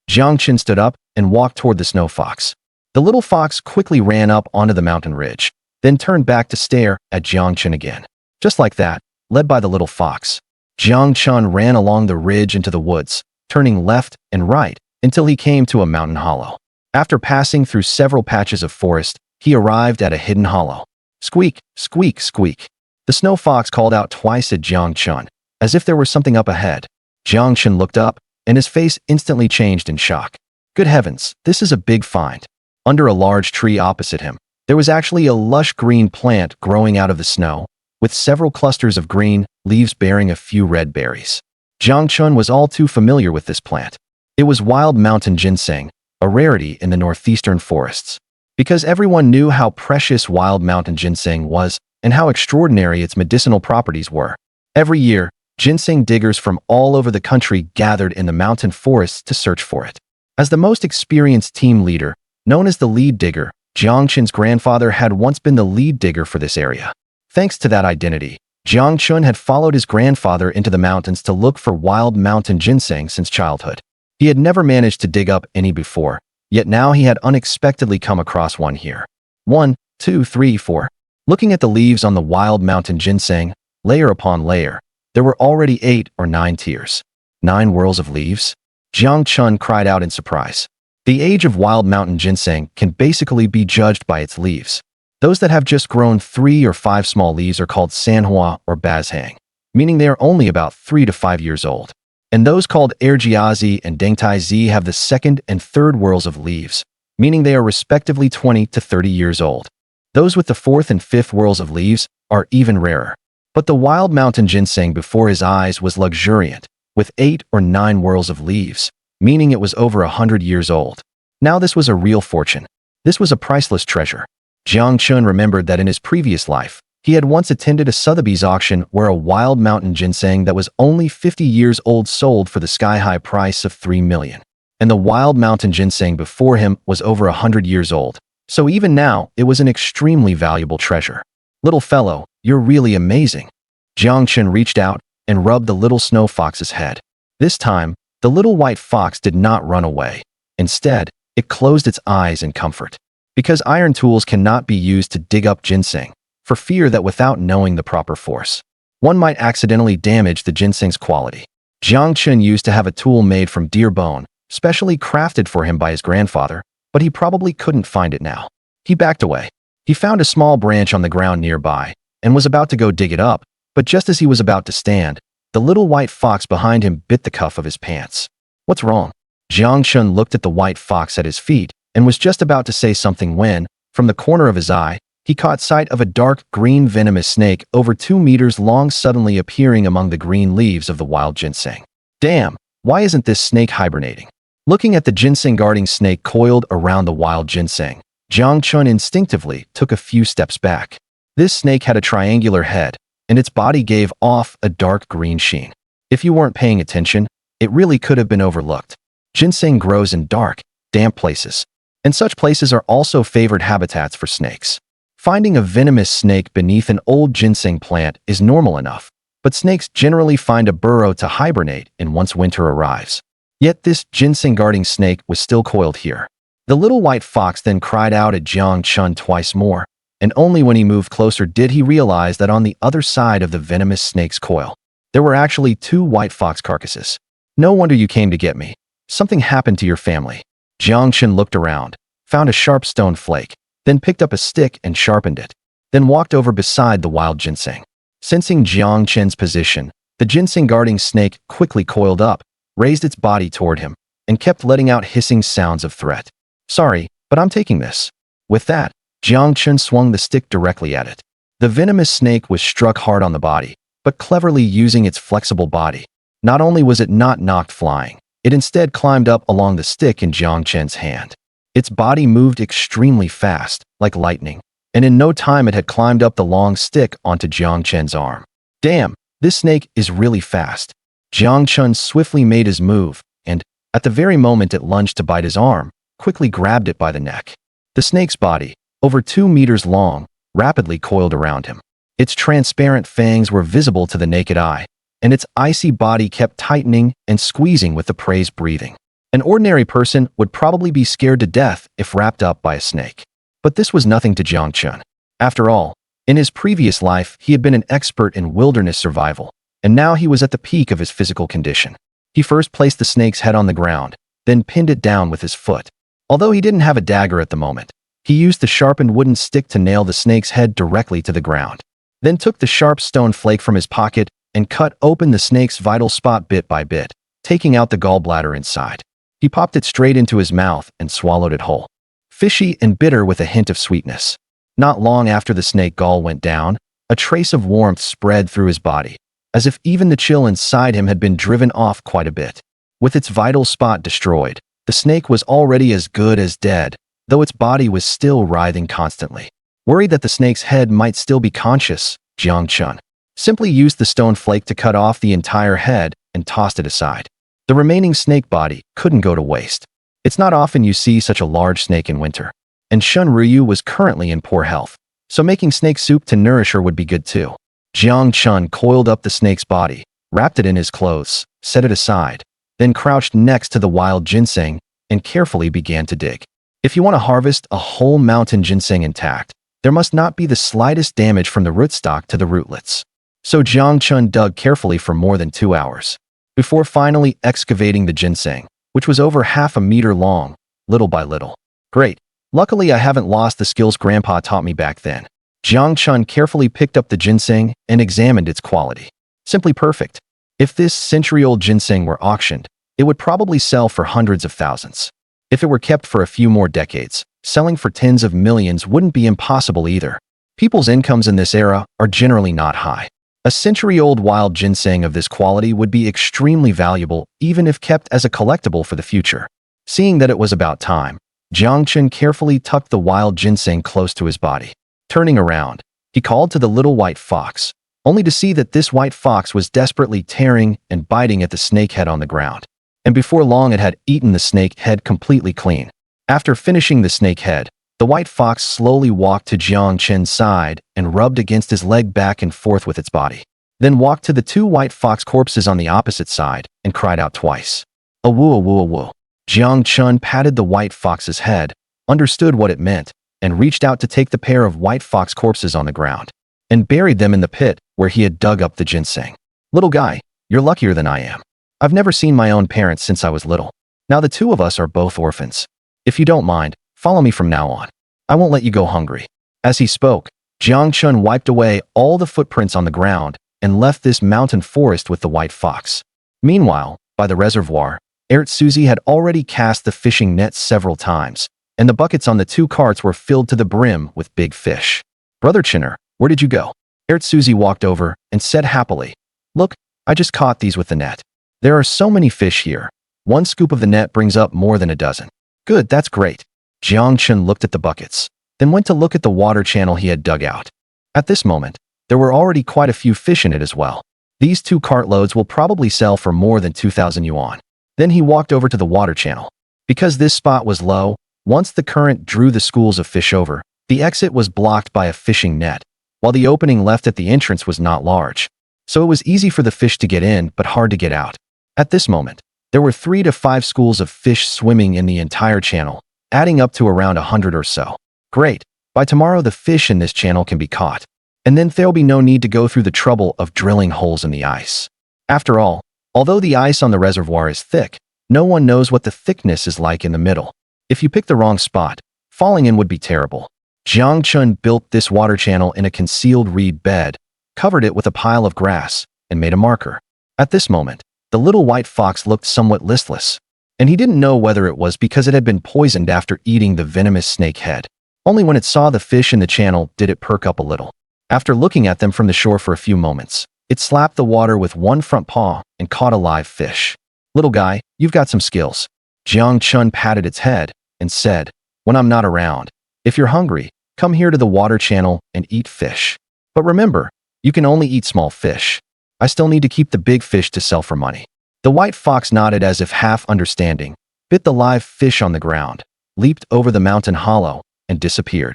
Jiang stood up and walked toward the snow fox. The little fox quickly ran up onto the mountain ridge, then turned back to stare at Jiang again. Just like that, led by the little fox, Jiang ran along the ridge into the woods, turning left and right until he came to a mountain hollow. After passing through several patches of forest, he arrived at a hidden hollow. Squeak, squeak, squeak. The snow fox called out twice at Jiang as if there was something up ahead. Jiang looked up, and his face instantly changed in shock. Good heavens, this is a big find. Under a large tree opposite him, there was actually a lush green plant growing out of the snow, with several clusters of green leaves bearing a few red berries. Jiang was all too familiar with this plant. It was wild mountain ginseng, a rarity in the northeastern forests. Because everyone knew how precious wild mountain ginseng was and how extraordinary its medicinal properties were. Every year, Ginseng diggers from all over the country gathered in the mountain forests to search for it. As the most experienced team leader, known as the lead digger, Jiang Chen's grandfather had once been the lead digger for this area. Thanks to that identity, Jiang Chen had followed his grandfather into the mountains to look for wild mountain ginseng since childhood. He had never managed to dig up any before, yet now he had unexpectedly come across one here. 1, 2, 3, 4. Looking at the leaves on the wild mountain ginseng, layer upon layer, there were already 8 or 9 tiers. 9 whorls of leaves? Jiang Chen cried out in surprise. The age of wild mountain ginseng can basically be judged by its leaves. Those that have just grown 3 or 5 small leaves are called sanhua or bazhang, meaning they are only about 3 to 5 years old. And those called erjiazi and dengtaizi have the second and third whorls of leaves, meaning they are respectively 20 to 30 years old. Those with the fourth and fifth whorls of leaves are even rarer. But the wild mountain ginseng before his eyes was luxuriant, with 8 or 9 whorls of leaves, meaning it was over 100 years old. Now this was a real fortune. This was a priceless treasure. Jiang Chen remembered that in his previous life, he had once attended a Sotheby's auction where a wild mountain ginseng that was only 50 years old sold for the sky-high price of 3 million. And the wild mountain ginseng before him was over 100 years old. So even now, it was an extremely valuable treasure. Little fellow, you're really amazing. Jiang Chen reached out and rubbed the little snow fox's head. This time, the little white fox did not run away. Instead, it closed its eyes in comfort. Because iron tools cannot be used to dig up ginseng, for fear that without knowing the proper force, one might accidentally damage the ginseng's quality. Jiang Chen used to have a tool made from deer bone, specially crafted for him by his grandfather, but he probably couldn't find it now. He backed away. He found a small branch on the ground nearby and was about to go dig it up, but just as he was about to stand, the little white fox behind him bit the cuff of his pants. What's wrong? Jiang Chen looked at the white fox at his feet and was just about to say something when, from the corner of his eye, he caught sight of a dark green venomous snake over 2 meters long suddenly appearing among the green leaves of the wild ginseng. Damn, why isn't this snake hibernating? Looking at the ginseng guarding snake coiled around the wild ginseng, Jiang Chen instinctively took a few steps back. This snake had a triangular head, and its body gave off a dark green sheen. If you weren't paying attention, it really could have been overlooked. Ginseng grows in dark, damp places, and such places are also favored habitats for snakes. Finding a venomous snake beneath an old ginseng plant is normal enough, but snakes generally find a burrow to hibernate in once winter arrives. Yet this ginseng-guarding snake was still coiled here. The little white fox then cried out at Jiang Chen twice more, and only when he moved closer did he realize that on the other side of the venomous snake's coil, there were actually 2 white fox carcasses. No wonder you came to get me. Something happened to your family. Jiang Chen looked around, found a sharp stone flake, then picked up a stick and sharpened it, then walked over beside the wild ginseng. Sensing Jiang Chen's position, the ginseng-guarding snake quickly coiled up, raised its body toward him, and kept letting out hissing sounds of threat. Sorry, but I'm taking this. With that, Jiang Chen swung the stick directly at it. The venomous snake was struck hard on the body, but cleverly using its flexible body. Not only was it not knocked flying, it instead climbed up along the stick in Jiang Chen's hand. Its body moved extremely fast, like lightning, and in no time it had climbed up the long stick onto Jiang Chen's arm. Damn, this snake is really fast. Jiang Chen swiftly made his move, and, at the very moment it lunged to bite his arm, quickly grabbed it by the neck. The snake's body, over 2 meters long, rapidly coiled around him. Its transparent fangs were visible to the naked eye, and its icy body kept tightening and squeezing with the prey's breathing. An ordinary person would probably be scared to death if wrapped up by a snake. But this was nothing to Jiang Chen. After all, in his previous life he had been an expert in wilderness survival, and now he was at the peak of his physical condition. He first placed the snake's head on the ground, then pinned it down with his foot. Although he didn't have a dagger at the moment, he used the sharpened wooden stick to nail the snake's head directly to the ground, then took the sharp stone flake from his pocket and cut open the snake's vital spot bit by bit, taking out the gallbladder inside. He popped it straight into his mouth and swallowed it whole. Fishy and bitter with a hint of sweetness. Not long after the snake gall went down, a trace of warmth spread through his body, as if even the chill inside him had been driven off quite a bit. With its vital spot destroyed, the snake was already as good as dead, though its body was still writhing constantly. Worried that the snake's head might still be conscious, Jiang Chen Simply used the stone flake to cut off the entire head and tossed it aside. The remaining snake body couldn't go to waste. It's not often you see such a large snake in winter. And Shen Ruyu was currently in poor health, so making snake soup to nourish her would be good too. Jiang coiled up the snake's body, wrapped it in his clothes, set it aside, then crouched next to the wild ginseng and carefully began to dig. If you want to harvest a whole mountain ginseng intact, there must not be the slightest damage from the rootstock to the rootlets. So Jiang dug carefully for more than 2 hours, before finally excavating the ginseng, which was over half a meter long, little by little. Great. Luckily, I haven't lost the skills Grandpa taught me back then. Jiang carefully picked up the ginseng and examined its quality. Simply perfect. If this century-old ginseng were auctioned, it would probably sell for hundreds of thousands. If it were kept for a few more decades, selling for tens of millions wouldn't be impossible either. People's incomes in this era are generally not high. A century-old wild ginseng of this quality would be extremely valuable even if kept as a collectible for the future. Seeing that it was about time, Jiang carefully tucked the wild ginseng close to his body. Turning around, he called to the little white fox, only to see that this white fox was desperately tearing and biting at the snake head on the ground. And before long it had eaten the snake head completely clean. After finishing the snake head, the white fox slowly walked to Jiang's side and rubbed against his leg back and forth with its body. Then walked to the 2 white fox corpses on the opposite side and cried out twice. "Awoo, awoo, awoo." Jiang patted the white fox's head, understood what it meant, and reached out to take the pair of white fox corpses on the ground and buried them in the pit where he had dug up the ginseng. "Little guy, you're luckier than I am. I've never seen my own parents since I was little. Now the 2 of us are both orphans. If you don't mind, follow me from now on. I won't let you go hungry." As he spoke, Jiang wiped away all the footprints on the ground and left this mountain forest with the white fox. Meanwhile, by the reservoir, Suzy had already cast the fishing nets several times, and the buckets on the 2 carts were filled to the brim with big fish. "Brother Chinner, where did you go?" Suzy walked over and said happily, "Look, I just caught these with the net. There are so many fish here. 1 scoop of the net brings up more than a dozen." "Good, that's great." Jiang looked at the buckets, then went to look at the water channel he had dug out. At this moment, there were already quite a few fish in it as well. These 2 cartloads will probably sell for more than 2,000 yuan. Then he walked over to the water channel. Because this spot was low, once the current drew the schools of fish over, the exit was blocked by a fishing net, while the opening left at the entrance was not large. So it was easy for the fish to get in but hard to get out. At this moment, there were 3 to 5 schools of fish swimming in the entire channel, adding up to around 100 or so. Great. By tomorrow the fish in this channel can be caught, and then there'll be no need to go through the trouble of drilling holes in the ice. After all, although the ice on the reservoir is thick, no one knows what the thickness is like in the middle. If you pick the wrong spot, falling in would be terrible. Jiang built this water channel in a concealed reed bed, covered it with a pile of grass, and made a marker. At this moment, the little white fox looked somewhat listless, and he didn't know whether it was because it had been poisoned after eating the venomous snake head. Only when it saw the fish in the channel did it perk up a little. After looking at them from the shore for a few moments, it slapped the water with 1 front paw and caught a live fish. "Little guy, you've got some skills." Jiang patted its head and said, "When I'm not around, if you're hungry, come here to the water channel and eat fish. But remember, you can only eat small fish. I still need to keep the big fish to sell for money." The white fox nodded as if half understanding, bit the live fish on the ground, leaped over the mountain hollow, and disappeared.